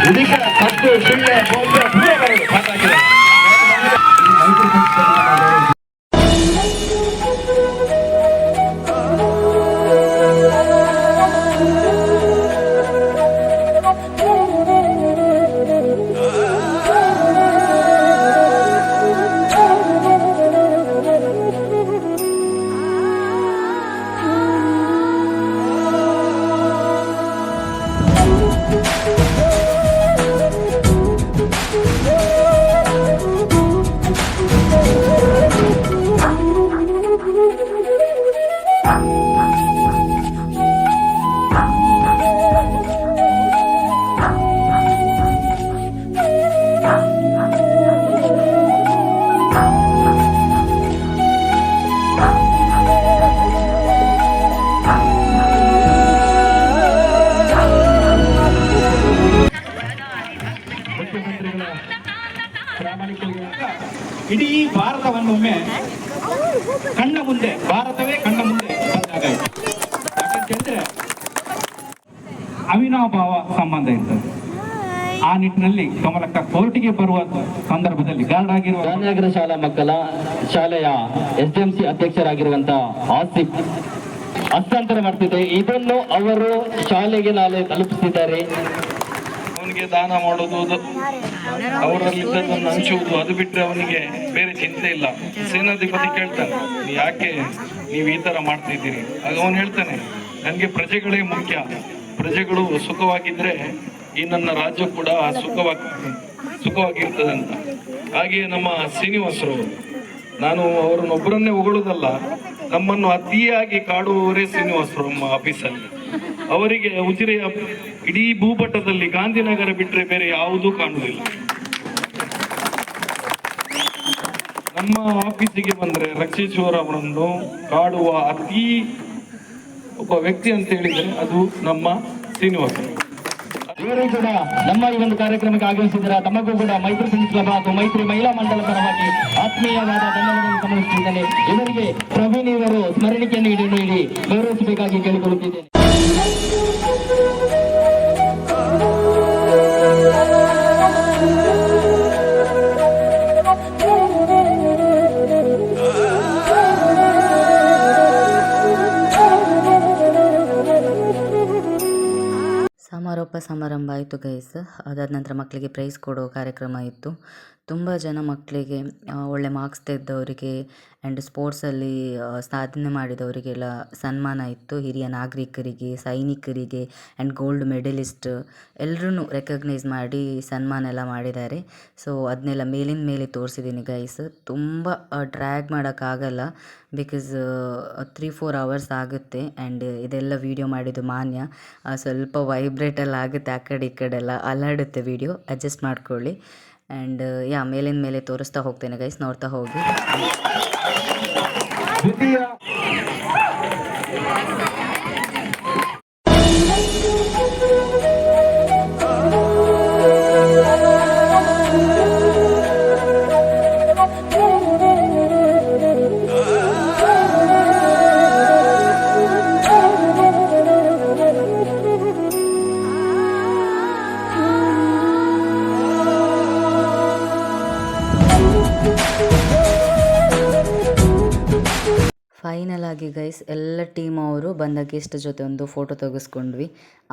ಇದಕ್ಕೆ ಸತ್ತು ಸುಳ್ಳೆ ಪೂರ ಬರೋದು ಸಾಕಾಗಿದೆ. ಇಡೀ ಭಾರತವನ್ನೊಮ್ಮೆ ಕಣ್ಣ ಮುಂದೆ, ಭಾರತವೇ ಕಣ್ಣ ಮುಂದೆ ಬಂದಾಗ ಯಾಕಂತಂದ್ರೆ ಅವಿನಾಭಾವ ಸಂಬಂಧ ಇರ್ತದೆ. ಆ ನಿಟ್ಟಿನಲ್ಲಿ ಕಮಲಕ್ಕ ಕೋರ್ಟಿಗೆ ಬರುವ ಸಂದರ್ಭದಲ್ಲಿ ಗಾರ್ಡ್ ಆಗಿರುವ ಗಾಂಧಿನಗರ ಶಾಲಾ ಮಕ್ಕಳ ಶಾಲೆಯ SDMC ಅಧ್ಯಕ್ಷರಾಗಿರುವಂತಹ ಆಸಿಫ್ ಹಸ್ತಾಂತರ ಮಾಡ್ತಿದ್ದೆ. ಇದನ್ನು ಅವರು ಶಾಲೆಗೆ ನಾಳೆ ತಲುಪಿಸಿದ್ದಾರೆ. ಅವನಿಗೆ ದಾನ ಮಾಡೋದು, ಅವರಲ್ಲಿದ್ದದನ್ನು ಹಂಚುವುದು, ಅದು ಬಿಟ್ಟರೆ ಅವನಿಗೆ ಬೇರೆ ಚಿಂತೆ ಇಲ್ಲ. ಸೇನಾಧಿಪತಿ ಕೇಳ್ತಾನೆ, ಯಾಕೆ ನೀವು ಈ ತರ ಮಾಡ್ತಿದ್ದೀರಿ? ಆಗ ಅವನು ಹೇಳ್ತಾನೆ, ನನಗೆ ಪ್ರಜೆಗಳೇ ಮುಖ್ಯ, ಪ್ರಜೆಗಳು ಸುಖವಾಗಿದ್ರೆ ಈ ನನ್ನ ರಾಜ್ಯ ಕೂಡ ಸುಖವಾಗಿರ್ತದೆ ಅಂತ. ಹಾಗೆಯೇ ನಮ್ಮ ಶ್ರೀನಿವಾಸರು, ನಾನು ಅವರನ್ನೊಬ್ಬರನ್ನೇ ಹೊಗಳುವುದಲ್ಲ, ನಮ್ಮನ್ನು ಅತಿಯಾಗಿ ಕಾಡುವವರೇ ಶ್ರೀನಿವಾಸರು ನಮ್ಮ ಆಫೀಸಲ್ಲಿ. ಅವರಿಗೆ ಉಜಿರೆಯ ಇಡೀ ಭೂಪಟದಲ್ಲಿ ಗಾಂಧಿನಗರ ಬಿಟ್ಟರೆ ಬೇರೆ ಯಾವುದೂ ಕಾಣುವುದಿಲ್ಲ. ನಮ್ಮ ಆಫೀಸಿಗೆ ಬಂದರೆ ರಕ್ಷಿಸುವರ ಅವರನ್ನು ಕಾಡುವ ಅತಿ ಒಬ್ಬ ವ್ಯಕ್ತಿ ಅಂತ ಹೇಳಿದರೆ ಅದು ನಮ್ಮ ಶ್ರೀನಿವಾಸ. ಇವರು ಕೂಡ ನಮ್ಮ ಈ ಒಂದು ಕಾರ್ಯಕ್ರಮಕ್ಕೆ ಆಗಮಿಸಿದರೆ ತಮಗೂ ಕೂಡ ಮೈತ್ರಿ ಫ್ರೆಂಡ್ಸ್ ಕ್ಲಬ್ ಹಾಗೂ ಮೈತ್ರಿ ಮಹಿಳಾ ಮಂಡಲ ಪರವಾಗಿ ಆತ್ಮೀಯವಾದ ಧನ್ಯವಾದಗಳನ್ನು ಸಮರ್ಪಿಸಿದ್ದೇನೆ. ಇವರಿಗೆ ಪ್ರವೀಣ್ ಇವರು ಸ್ಮರಣಿಕೆಯನ್ನು ನೀಡಿ ಗೌರವಿಸಬೇಕಾಗಿ ಕೇಳಿಕೊಳ್ಳುತ್ತಿದ್ದೇನೆ. ಸಮಾರಂಭ ಆಯಿತು ಗೈಸ್. ಅದಾದ ನಂತರ ಮಕ್ಕಳಿಗೆ ಪ್ರೈಸ್ ಕೊಡೋ ಕಾರ್ಯಕ್ರಮ ಇತ್ತು. ತುಂಬ ಜನ ಮಕ್ಕಳಿಗೆ ಒಳ್ಳೆ ಮಾರ್ಕ್ಸ್ ತೆಗೆದವರಿಗೆ ಆ್ಯಂಡ್ ಸ್ಪೋರ್ಟ್ಸಲ್ಲಿ ಸಾಧನೆ ಮಾಡಿದವರಿಗೆಲ್ಲ ಸನ್ಮಾನ ಇತ್ತು. ಹಿರಿಯ ನಾಗರಿಕರಿಗೆ, ಸೈನಿಕರಿಗೆ ಆ್ಯಂಡ್ ಗೋಲ್ಡ್ ಮೆಡಲಿಸ್ಟ್ ಎಲ್ಲರೂ ರೆಕಗ್ನೈಸ್ ಮಾಡಿ ಸನ್ಮಾನ ಎಲ್ಲ ಮಾಡಿದ್ದಾರೆ. ಸೊ ಅದನ್ನೆಲ್ಲ ಮೇಲಿನ ಮೇಲೆ ತೋರಿಸಿದ್ದೀನಿ ಗೈಸ್. ತುಂಬ ಡ್ರ್ಯಾಗ್ ಮಾಡೋಕ್ಕಾಗಲ್ಲ, ಬಿಕಾಸ್ 3-4 ಅವರ್ಸ್ ಆಗುತ್ತೆ. ಆ್ಯಂಡ್ ಇದೆಲ್ಲ ವೀಡಿಯೋ ಮಾಡಿದ್ದು ಮಾನ್ಯ, ಸ್ವಲ್ಪ ವೈಬ್ರೇಟಲ್ಲಿ ಆಗುತ್ತೆ, ಆ ಕಡೆ ಈ ಕಡೆ ಎಲ್ಲ ಅಲ್ಲಾಡುತ್ತೆ ವೀಡಿಯೋ, ಅಡ್ಜಸ್ಟ್ ಮಾಡ್ಕೊಳ್ಳಿ. ಆ್ಯಂಡ್ ಮೇಲಿನ ಮೇಲೆ ತೋರಿಸ್ತಾ ಹೋಗ್ತೇನೆ ಗೈಸ್, ನೋಡ್ತಾ ಹೋಗಿ. ದ್ವಿತೀಯ ಫೈನಲ್ ಆಗಿ ಗೈಸ್ ಎಲ್ಲ ಟೀಮ್ ಅವರು ಬಂದ ಗೆಸ್ಟ್ ಜೊತೆ ಒಂದು ಫೋಟೋ ತೆಗೆಸ್ಕೊಂಡ್ವಿ.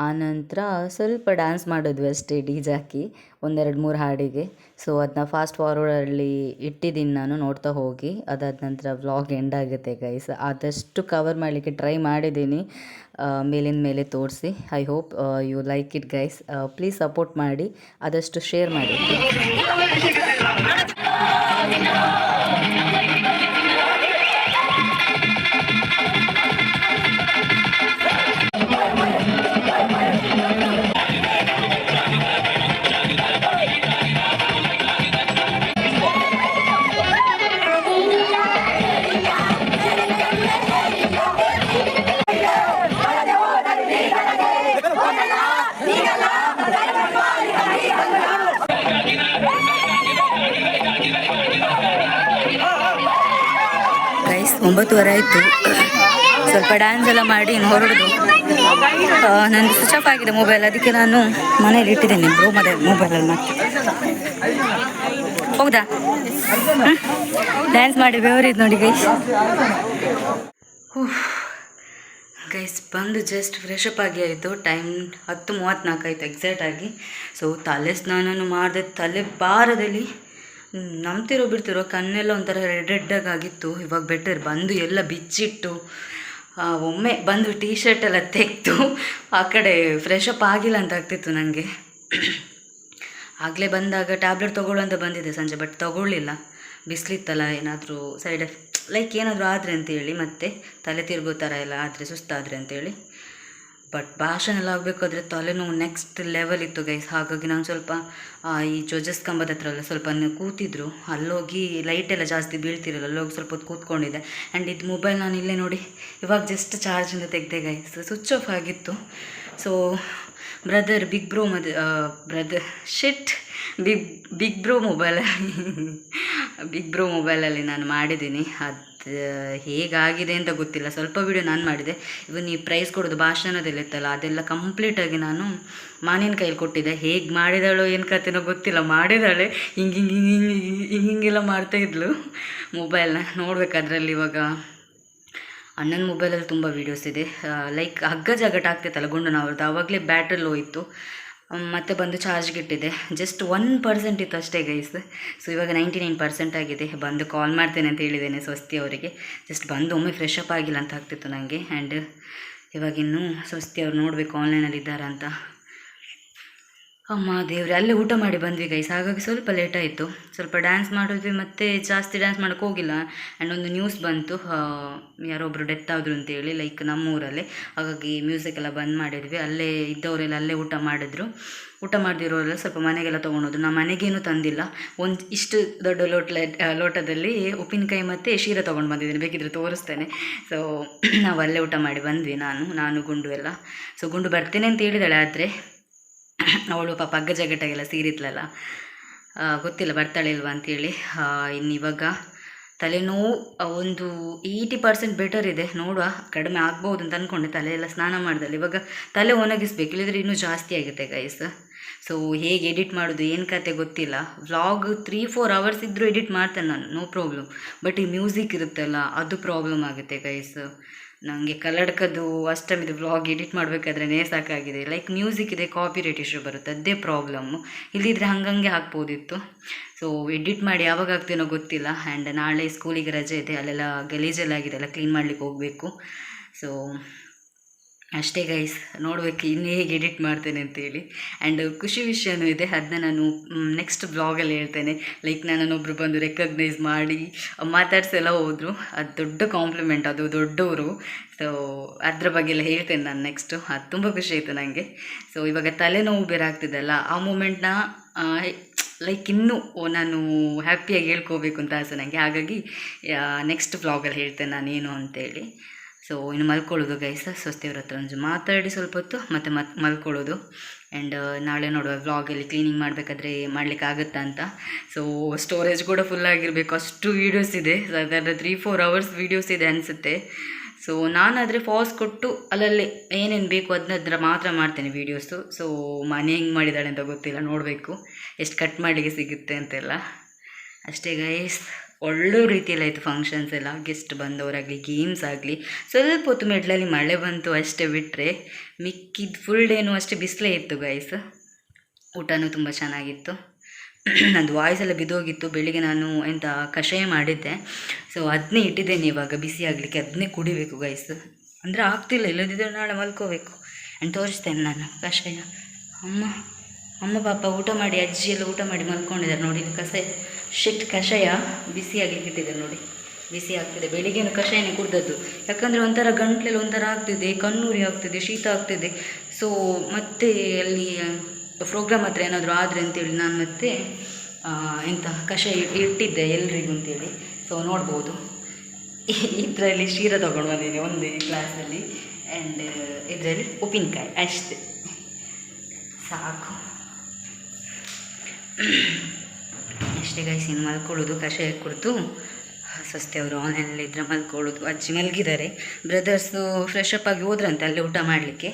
ಆನಂತರ ಸ್ವಲ್ಪ ಡ್ಯಾನ್ಸ್ ಮಾಡಿದ್ವಿ ಅಷ್ಟೇ, DJ ಹಾಕಿ 1-2-3 ಹಾಡಿಗೆ. ಸೊ ಅದನ್ನ ಫಾಸ್ಟ್ ಫಾರ್ವರ್ಡಲ್ಲಿ ಇಟ್ಟಿದ್ದೀನಿ ನಾನು, ನೋಡ್ತಾ ಹೋಗಿ. ಅದಾದ ನಂತರ ವ್ಲಾಗ್ ಎಂಡ್ ಆಗುತ್ತೆ ಗೈಸ್. ಆದಷ್ಟು ಕವರ್ ಮಾಡಲಿಕ್ಕೆ ಟ್ರೈ ಮಾಡಿದ್ದೀನಿ, ಮೇಲಿನ ಮೇಲೆ ತೋರಿಸಿ. I hope you like it guys. Please support ಮಾಡಿ, ಆದಷ್ಟು ಶೇರ್ ಮಾಡಿ. ಗೈಸ್ 9:15 ಆಯಿತು. ಸ್ವಲ್ಪ ಡ್ಯಾನ್ಸ್ ಎಲ್ಲ ಮಾಡಿ ಹೊರಡುದು. ನಂದು ಸ್ವಿಚ್ ಆಫ್ ಆಗಿದೆ ಮೊಬೈಲ್, ಅದಕ್ಕೆ ನಾನು ಮನೇಲಿ ಇಟ್ಟಿದ್ದೇನೆ ಮೊಬೈಲಲ್ಲಿ. ಮತ್ತೆ ಹೌದಾ, ಡ್ಯಾನ್ಸ್ ಮಾಡಿ ಬೆವರಿದ್ದು ನೋಡಿ ಗೈಸ್. ಗೈಸ್ ಬಂದು ಜಸ್ಟ್ ಫ್ರೆಶ್ ಅಪ್ ಆಗಿ ಆಯಿತು. ಟೈಮ್ 10:34 ಆಯಿತು ಎಕ್ಸಾಕ್ಟ್ ಆಗಿ. ಸೊ ತಲೆ ಸ್ನಾನನೂ ಮಾಡಿದೆ. ತಲೆ ಭಾರದಲ್ಲಿ ನಂಬ್ತಿರೋ ಬಿಡ್ತಿರೋ ಕಣ್ಣೆಲ್ಲ ಒಂಥರ ರೆಡ್ ಆಗಿತ್ತು. ಇವಾಗ ಬೆಟರ್. ಬಂದು ಎಲ್ಲ ಬಿಚ್ಚಿಟ್ಟು ಒಮ್ಮೆ ಬಂದು ಟೀ ಶರ್ಟ್ ಎಲ್ಲ ತೆಗೆದು ಆ ಕಡೆ ಫ್ರೆಶ್ ಅಪ್ ಆಗಿಲ್ಲ ಅಂತ ಆಗ್ತಿತ್ತು ನನಗೆ. ಆಗಲೇ ಬಂದಾಗ ಟ್ಯಾಬ್ಲೆಟ್ ತೊಗೊಳ್ಳೋ ಅಂತ ಬಂದಿದೆ ಸಂಜೆ, ಬಟ್ ತೊಗೊಳ್ಳಿಲ್ಲ. ಬಿಸಿಲಿತ್ತಲ್ಲ, ಏನಾದರೂ ಸೈಡ್ ಲೈಕ್ ಏನಾದರೂ ಆದರೆ ಅಂತೇಳಿ, ಮತ್ತು ತಲೆ ತಿರುಗೋ ಥರ ಎಲ್ಲ ಆದರೆ, ಸುಸ್ತಾದರೆ ಅಂತೇಳಿ. ಬಟ್ ಭಾಷಣ ಎಲ್ಲ ಆಗಬೇಕಾದ್ರೆ ತಲೆನೋವು ನೆಕ್ಸ್ಟ್ ಲೆವೆಲ್ ಇತ್ತು ಗೈಸ್. ಹಾಗಾಗಿ ನಾನು ಸ್ವಲ್ಪ ಈ ಜೋಜಸ್ ಕಂಬದ ಹತ್ರ ಎಲ್ಲ ಸ್ವಲ್ಪ ಕೂತಿದ್ರು, ಅಲ್ಲೋಗಿ ಲೈಟೆಲ್ಲ ಜಾಸ್ತಿ ಬೀಳ್ತಿರಲ್ಲ, ಅಲ್ಲೋಗಿ ಸ್ವಲ್ಪ ಹೊತ್ತು ಕೂತ್ಕೊಂಡಿದ್ದೆ. ಆ್ಯಂಡ್ ಇದು ಮೊಬೈಲ್ ನಾನು ಇಲ್ಲೇ ನೋಡಿ ಇವಾಗ ಜಸ್ಟ್ ಚಾರ್ಜಿಂದ ತೆಗೆದೆ ಗೈಸ್, ಸ್ವಿಚ್ ಆಫ್ ಆಗಿತ್ತು. So big bro big bro ಮೊಬೈಲಲ್ಲಿ ಬಿಗ್ ಬ್ರೋ ಮೊಬೈಲಲ್ಲಿ ನಾನು ಮಾಡಿದ್ದೀನಿ. ಅದು ಹೇಗಾಗಿದೆ ಅಂತ ಗೊತ್ತಿಲ್ಲ. ಸ್ವಲ್ಪ ವಿಡಿಯೋ ನಾನು ಮಾಡಿದೆ. ಇವನ್ ಈ ಪ್ರೈಸ್ ಕೊಡೋದು ಭಾಷಣದಲ್ಲಿತ್ತಲ್ಲ, ಅದೆಲ್ಲ ಕಂಪ್ಲೀಟಾಗಿ ನಾನು ಮಾನಿನ ಕೈಲಿ ಕೊಟ್ಟಿದ್ದೆ. ಹೇಗೆ ಮಾಡಿದಾಳೋ ಏನು ಕತೆನೋ ಗೊತ್ತಿಲ್ಲ, ಮಾಡಿದಾಳೆ ಹಿಂಗೆಲ್ಲ ಮಾಡ್ತಾಯಿದ್ಲು ಮೊಬೈಲ್ನ. ನೋಡ್ಬೇಕು ಅದರಲ್ಲಿ ಇವಾಗ ಅಣ್ಣನ ಮೊಬೈಲಲ್ಲಿ ತುಂಬ ವೀಡಿಯೋಸ್ ಇದೆ. ಲೈಕ್ ಹಗ್ಗ ಜಗಟ್ ಆಗ್ತೈತಲ್ಲ ಗುಂಡು ನಾವ್ರದ್ದು, ಆವಾಗಲೇ ಬ್ಯಾಟ್ರಿ ಲೋ ಇತ್ತು. ಮತ್ತು ಬಂದು ಚಾರ್ಜ್ಗೆ ಇಟ್ಟಿದೆ. ಜಸ್ಟ್ 1% ಇತ್ತು ಅಷ್ಟೇ ಗೈಸ್. ಸೊ ಇವಾಗ 99% ಆಗಿದೆ. ಬಂದು ಕಾಲ್ ಮಾಡ್ತೇನೆ ಅಂತ ಹೇಳಿದ್ದೇನೆ ಸ್ವಸ್ತಿ ಅವರಿಗೆ. ಜಸ್ಟ್ ಬಂದು ಒಮ್ಮೆ ಫ್ರೆಶ್ ಅಪ್ ಆಗಿಲ್ಲ ಅಂತ ಆಗ್ತಿತ್ತು ನನಗೆ. ಆ್ಯಂಡ್ ಇವಾಗಿನ್ನೂ ಸ್ವಸ್ತಿ ಅವ್ರು ನೋಡಬೇಕು ಆನ್ಲೈನಲ್ಲಿ ಇದ್ದಾರಾ ಅಂತ. ಅಮ್ಮ ದೇವ್ರೆ, ಅಲ್ಲೇ ಊಟ ಮಾಡಿ ಬಂದ್ವಿ ಗೈಸ್. ಹಾಗಾಗಿ ಸ್ವಲ್ಪ ಲೇಟ್ ಆಯಿತು. ಸ್ವಲ್ಪ ಡ್ಯಾನ್ಸ್ ಮಾಡಿದ್ವಿ, ಮತ್ತು ಜಾಸ್ತಿ ಡ್ಯಾನ್ಸ್ ಮಾಡೋಕ್ಕೆ ಹೋಗಿಲ್ಲ. ಆ್ಯಂಡ್ ಒಂದು ನ್ಯೂಸ್ ಬಂತು, ಯಾರೊಬ್ಬರು ಡೆತ್ ಆದರು ಅಂತೇಳಿ, ಲೈಕ್ ನಮ್ಮೂರಲ್ಲೇ. ಹಾಗಾಗಿ ಮ್ಯೂಸಿಕ್ ಎಲ್ಲ ಬಂದ್ ಮಾಡಿದ್ವಿ. ಅಲ್ಲೇ ಇದ್ದವರೆಲ್ಲ ಅಲ್ಲೇ ಊಟ ಮಾಡಿದ್ರು. ಊಟ ಮಾಡದಿರೋರೆಲ್ಲ ಸ್ವಲ್ಪ ಮನೆಗೆಲ್ಲ ತೊಗೊಂಡೋದ್ರು. ನಾನು ಮನೆಗೇನು ತಂದಿಲ್ಲ. ಇಷ್ಟು ದೊಡ್ಡ ಲೋಟದಲ್ಲಿ ಉಪ್ಪಿನಕಾಯಿ ಮತ್ತು ಶೀರ ತೊಗೊಂಡು ಬಂದಿದ್ದೀನಿ, ಬೇಕಿದ್ರೆ ತೋರಿಸ್ತೇನೆ. ಸೊ ನಾವು ಅಲ್ಲೇ ಊಟ ಮಾಡಿ ಬಂದ್ವಿ, ನಾನು ಗುಂಡು ಎಲ್ಲ. ಸೊ ಗುಂಡು ಬರ್ತೇನೆ ಅಂತ ಹೇಳಿದಾಳೆ, ಆದರೆ ಅವಳು ಪಾಪ ಹಗ್ಗ ಜಗಟ್ಟಾಗೆಲ್ಲ ಸೀರಿತ್ಲಲ್ಲ, ಗೊತ್ತಿಲ್ಲ ಬರ್ತಾಳೆ ಇಲ್ವಾ ಅಂತೇಳಿ. ಇನ್ನು ಇವಾಗ ತಲೆನೋವು ಒಂದು 80% ಬೆಟರ್ ಇದೆ. ನೋಡುವ, ಕಡಿಮೆ ಆಗ್ಬೋದು ಅಂತ ಅಂದ್ಕೊಂಡೆ. ತಲೆ ಎಲ್ಲ ಸ್ನಾನ ಮಾಡ್ದಲ್ಲ. ಇವಾಗ ತಲೆ ಒಣಗಿಸ್ಬೇಕು, ಇಲ್ಲದ್ರೆ ಇನ್ನೂ ಜಾಸ್ತಿ ಆಗುತ್ತೆ ಗೈಸ್. ಸೊ ಹೇಗೆ ಎಡಿಟ್ ಮಾಡೋದು ಏನು ಕತೆ ಗೊತ್ತಿಲ್ಲ. ವ್ಲಾಗ್ 3-4 ಅವರ್ಸ್ ಇದ್ದರೂ ಎಡಿಟ್ ಮಾಡ್ತೇನೆ ನಾನು, ನೋ ಪ್ರಾಬ್ಲಮ್. ಬಟ್ ಈ ಮ್ಯೂಸಿಕ್ ಇರುತ್ತಲ್ಲ, ಅದು ಪ್ರಾಬ್ಲಮ್ ಆಗುತ್ತೆ ಗೈಸ್. ನನಗೆ ಕಲ್ಲಡ್ಕದ್ದು ಅಷ್ಟಮಿದು ವ್ಲಾಗ್ ಎಡಿಟ್ ಮಾಡಬೇಕಾದ್ರೆ ಸಾಕಾಗಿದೆ. ಲೈಕ್ ಮ್ಯೂಸಿಕ್ ಇದೆ, ಕಾಪಿರೈಟ್ ಇಶ್ಯೂ ಬರುತ್ತೆ, ಅದೇ ಪ್ರಾಬ್ಲಮ್ಮು. ಇಲ್ಲಿದ್ದರೆ ಹಂಗಂಗೆ ಹಾಕ್ಬೋದಿತ್ತು. ಸೊ ಎಡಿಟ್ ಮಾಡಿ ಯಾವಾಗ ಆಗ್ತೀನೋ ಗೊತ್ತಿಲ್ಲ. ಆ್ಯಂಡ್ ನಾಳೆ ಸ್ಕೂಲಿಗೆ ರಜೆ ಇದೆ, ಅಲ್ಲೆಲ್ಲ ಗಲೀಜೆಲ್ಲ ಆಗಿದೆ, ಎಲ್ಲ ಕ್ಲೀನ್ ಮಾಡಲಿಕ್ಕೆ ಹೋಗಬೇಕು. ಸೊ ಅಷ್ಟೇ ಗೈಸ್, ನೋಡಬೇಕು ಇನ್ನು ಹೇಗೆ ಎಡಿಟ್ ಮಾಡ್ತೇನೆ ಅಂತೇಳಿ. ಆ್ಯಂಡ್ ಖುಷಿ ವಿಷಯನೂ ಇದೆ, ಅದನ್ನ ನಾನು ನೆಕ್ಸ್ಟ್ ಬ್ಲಾಗಲ್ಲಿ ಹೇಳ್ತೇನೆ. ಲೈಕ್ ನನ್ನನ್ನೊಬ್ಬರು ಬಂದು ರೆಕಗ್ನೈಸ್ ಮಾಡಿ ಮಾತಾಡ್ಸೆಲ್ಲ ಹೋದರು. ಅದು ದೊಡ್ಡ ಕಾಂಪ್ಲಿಮೆಂಟ್, ಅದು ದೊಡ್ಡವರು. ಸೊ ಅದ್ರ ಬಗ್ಗೆ ಎಲ್ಲ ಹೇಳ್ತೇನೆ ನಾನು ನೆಕ್ಸ್ಟು. ಅದು ತುಂಬ ಖುಷಿ ಆಯಿತು ನನಗೆ. ಸೊ ಇವಾಗ ತಲೆನೋವು ಬೇರೆ ಆಗ್ತಿದ್ದಲ್ಲ, ಆ ಮೂಮೆಂಟ್ನ ಲೈಕ್ ಇನ್ನೂ ನಾನು ಹ್ಯಾಪಿಯಾಗಿ ಹೇಳ್ಕೋಬೇಕು ಅಂತ ಆಸೆ ನನಗೆ. ಹಾಗಾಗಿ ನೆಕ್ಸ್ಟ್ ಬ್ಲಾಗಲ್ಲಿ ಹೇಳ್ತೇನೆ ನಾನೇನು ಅಂತೇಳಿ. ಸೊ ಇನ್ನು ಮಲ್ಕೊಳ್ಳೋದು ಗೈಸ್. ಸ್ವಸ್ತಿಯವ್ರ ಹತ್ರ ಒಂದು ಮಾತಾಡಿ ಸ್ವಲ್ಪ ಹೊತ್ತು ಮತ್ತೆ ಮಲ್ಕೊಳ್ಳೋದು. ಆ್ಯಂಡ್ ನಾಳೆ ನೋಡುವ ವ್ಲಾಗಲ್ಲಿ ಕ್ಲೀನಿಂಗ್ ಮಾಡಬೇಕಾದ್ರೆ ಮಾಡಲಿಕ್ಕೆ ಆಗುತ್ತಾ ಅಂತ. ಸೊ ಸ್ಟೋರೇಜ್ ಕೂಡ ಫುಲ್ ಆಗಿರಬೇಕು, ಅಷ್ಟು ವೀಡಿಯೋಸ್ ಇದೆ. ಅದರ 3-4 ಅವರ್ಸ್ ವೀಡಿಯೋಸ್ ಇದೆ ಅನಿಸುತ್ತೆ. ಸೊ ನಾನಾದರೆ ಫಾಸ್ ಕೊಟ್ಟು ಅಲ್ಲಲ್ಲೇ ಏನೇನು ಬೇಕು ಅದನ್ನ ಮಾತ್ರ ಮಾಡ್ತೇನೆ ವೀಡಿಯೋಸು. ಸೊ ಮನೆ ಹೆಂಗೆ ಮಾಡಿದ್ದಾಳೆ ಅಂತ ಗೊತ್ತಿಲ್ಲ, ನೋಡಬೇಕು ಎಷ್ಟು ಕಟ್ ಮಾಡಲಿಕ್ಕೆ ಸಿಗುತ್ತೆ ಅಂತೆಲ್ಲ. ಅಷ್ಟೇ ಗೈಸ್, ಒಳ್ಳೆ ರೀತಿಯಲ್ಲಿ ಆಯಿತು ಫಂಕ್ಷನ್ಸ್ ಎಲ್ಲ. ಗೆಸ್ಟ್ ಬಂದವರಾಗಲಿ, ಗೇಮ್ಸ್ ಆಗಲಿ. ಸ್ವಲ್ಪ ಹೊತ್ತು ಮೆಡ್ಲಲ್ಲಿ ಮಳೆ ಬಂತು ಅಷ್ಟೇ, ಬಿಟ್ಟರೆ ಮಿಕ್ಕಿದ್ದು ಫುಲ್ ಡೇನೂ ಅಷ್ಟೇ ಬಿಸಿಲೇ ಇತ್ತು ಗೈಸ್. ಊಟನೂ ತುಂಬ ಚೆನ್ನಾಗಿತ್ತು. ನಂದು ವಾಯ್ಸ್ ಎಲ್ಲ ಬಿದ್ದೋಗಿತ್ತು. ಬೆಳಿಗ್ಗೆ ನಾನು ಕಷಾಯ ಮಾಡಿದ್ದೆ. ಸೊ ಅದನ್ನೇ ಇಟ್ಟಿದ್ದೇನೆ ಇವಾಗ ಬಿಸಿ ಆಗಲಿಕ್ಕೆ, ಅದನ್ನೇ ಕುಡಿಬೇಕು ಗೈಸ್. ಅಂದರೆ ಆಗ್ತಿಲ್ಲ, ಇಲ್ಲದಿದ್ದರೆ ನಾಳೆ ಮಲ್ಕೋಬೇಕು. ಆ್ಯಂಡ್ ತೋರಿಸ್ತೇನೆ ನಾನು ಕಷಾಯ. ಅಮ್ಮ ಪಾಪ ಊಟ ಮಾಡಿ, ಅಜ್ಜಿ ಎಲ್ಲ ಊಟ ಮಾಡಿ ಮಲ್ಕೊಂಡಿದ್ದಾರೆ ನೋಡಿ. ಕಷಾಯ ಬಿಸಿ ಆಗಲಿಕ್ಕೆ ಇಟ್ಟಿದೆ ನೋಡಿ, ಬಿಸಿ ಆಗ್ತಿದೆ. ಬೆಳಿಗ್ಗೆನೂ ಕಷಾಯನೇ ಕುಡ್ದದ್ದು, ಯಾಕಂದರೆ ಒಂಥರ ಗಂಟ್ಲೆಲ್ಲ ಒಂಥರ ಆಗ್ತಿದೆ, ಕಣ್ಣೂರಿ ಆಗ್ತಿದೆ, ಶೀತ ಆಗ್ತಿದೆ. ಸೊ ಮತ್ತೆ ಅಲ್ಲಿ ಪ್ರೋಗ್ರಾಮ್ ಹತ್ರ ಏನಾದರೂ ಆದರೆ ಅಂತೇಳಿ ನಾನು ಮತ್ತೆ ಕಷಾಯ ಇಟ್ಟಿದ್ದೆ ಎಲ್ರಿಗೂ ಅಂತೇಳಿ. ಸೊ ನೋಡ್ಬೋದು, ಇದರಲ್ಲಿ ಶೀರ ತೊಗೊಂಡು ಬಂದಿದ್ದೀನಿ ಒಂದು ಗ್ಲಾಸಲ್ಲಿ. ಆ್ಯಂಡ್ ಇದರಲ್ಲಿ ಉಪ್ಪಿನಕಾಯಿ, ಅಷ್ಟೇ ಸಾಕು. ಅಷ್ಟೇ ಗೈಸ್, ಇನ್ನು ಮಲ್ಕೊಳ್ಳೋದು. ಕಷಾಯ ಕುಡಿದು ಸ್ವಸ್ತಿ ಅವರು ಆನ್ಲೈನಲ್ಲಿ ಇದ್ರೆ ಮಲ್ಕೊಳ್ಳೋದು. ಅಜ್ಜಿ ಮಲಗಿದ್ದಾರೆ. ಬ್ರದರ್ಸು ಫ್ರೆಶ್ ಅಪ್ ಆಗಿ ಹೋದ್ರಂತೆ ಅಲ್ಲೇ ಊಟ ಮಾಡಲಿಕ್ಕೆ.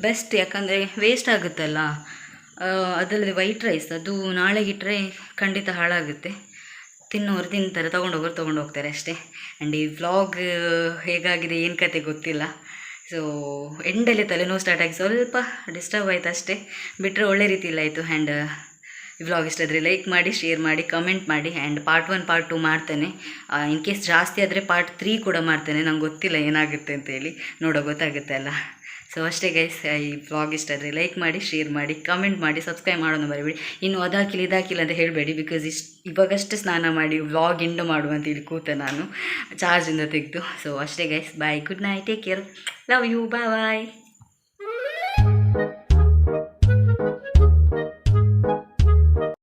ಬೆಸ್ಟ್, ಯಾಕಂದರೆ ವೇಸ್ಟ್ ಆಗುತ್ತಲ್ಲ. ಅದಲ್ಲದೆ ವೈಟ್ ರೈಸ್ ಅದು ನಾಳೆಗಿಟ್ಟರೆ ಖಂಡಿತ ಹಾಳಾಗುತ್ತೆ. ತಿನ್ನೋರು ತಿಂತಾರೆ, ತೊಗೊಂಡು ಹೋಗ್ತಾರೆ ಅಷ್ಟೇ. ಆ್ಯಂಡ್ ಈ ವ್ಲಾಗ್ ಹೇಗಾಗಿದೆ ಏನು ಕತೆ ಗೊತ್ತಿಲ್ಲ. ಸೊ ಎಂಡಲ್ಲೇ ತಲೆನೋವು ಸ್ಟಾರ್ಟ್ ಆಗಿ ಸ್ವಲ್ಪ ಡಿಸ್ಟರ್ಬ್ ಆಯಿತು ಅಷ್ಟೇ, ಬಿಟ್ಟರೆ ಒಳ್ಳೆ ರೀತಿಯಲ್ಲಿ ಆಯಿತು. ಆ್ಯಂಡ್ ಈ ವ್ಲಾಗ್ ಇಷ್ಟ ಆದರೆ ಲೈಕ್ ಮಾಡಿ, ಶೇರ್ ಮಾಡಿ, ಕಮೆಂಟ್ ಮಾಡಿ. ಆ್ಯಂಡ್ ಪಾರ್ಟ್ 1 ಪಾರ್ಟ್ 2 ಮಾಡ್ತೇನೆ. ಇನ್ ಕೇಸ್ ಜಾಸ್ತಿ ಆದರೆ ಪಾರ್ಟ್ 3 ಕೂಡ ಮಾಡ್ತೇನೆ. ನಂಗೆ ಗೊತ್ತಿಲ್ಲ ಏನಾಗುತ್ತೆ ಅಂತೇಳಿ, ಗೊತ್ತಾಗುತ್ತೆ ಅಲ್ಲ. ಸೊ ಅಷ್ಟೇ ಗೈಸ್, ಈ ವ್ಲಾಗ್ ಇಷ್ಟ ಆದರೆ ಲೈಕ್ ಮಾಡಿ, ಶೇರ್ ಮಾಡಿ, ಕಮೆಂಟ್ ಮಾಡಿ, ಸಬ್ಸ್ಕ್ರೈಬ್ ಮಾಡೋದು ಮರಿಬೇಡಿ. ಇನ್ನು ಇದಾಕಿಲ್ಲ ಅಂತ ಹೇಳಬೇಡಿ, ಬಿಕಾಸ್ ಇವಾಗಷ್ಟೇ ಸ್ನಾನ ಮಾಡಿ ವ್ಲಾಗ್ ಎಂಡ್ ಮಾಡುವಂತೇಳಿ ಕೂತೆ ನಾನು ಚಾರ್ಜಿಂದ ತೆಗೆದು. ಸೊ ಅಷ್ಟೇ guys, bye, good night, take care, love you, bye.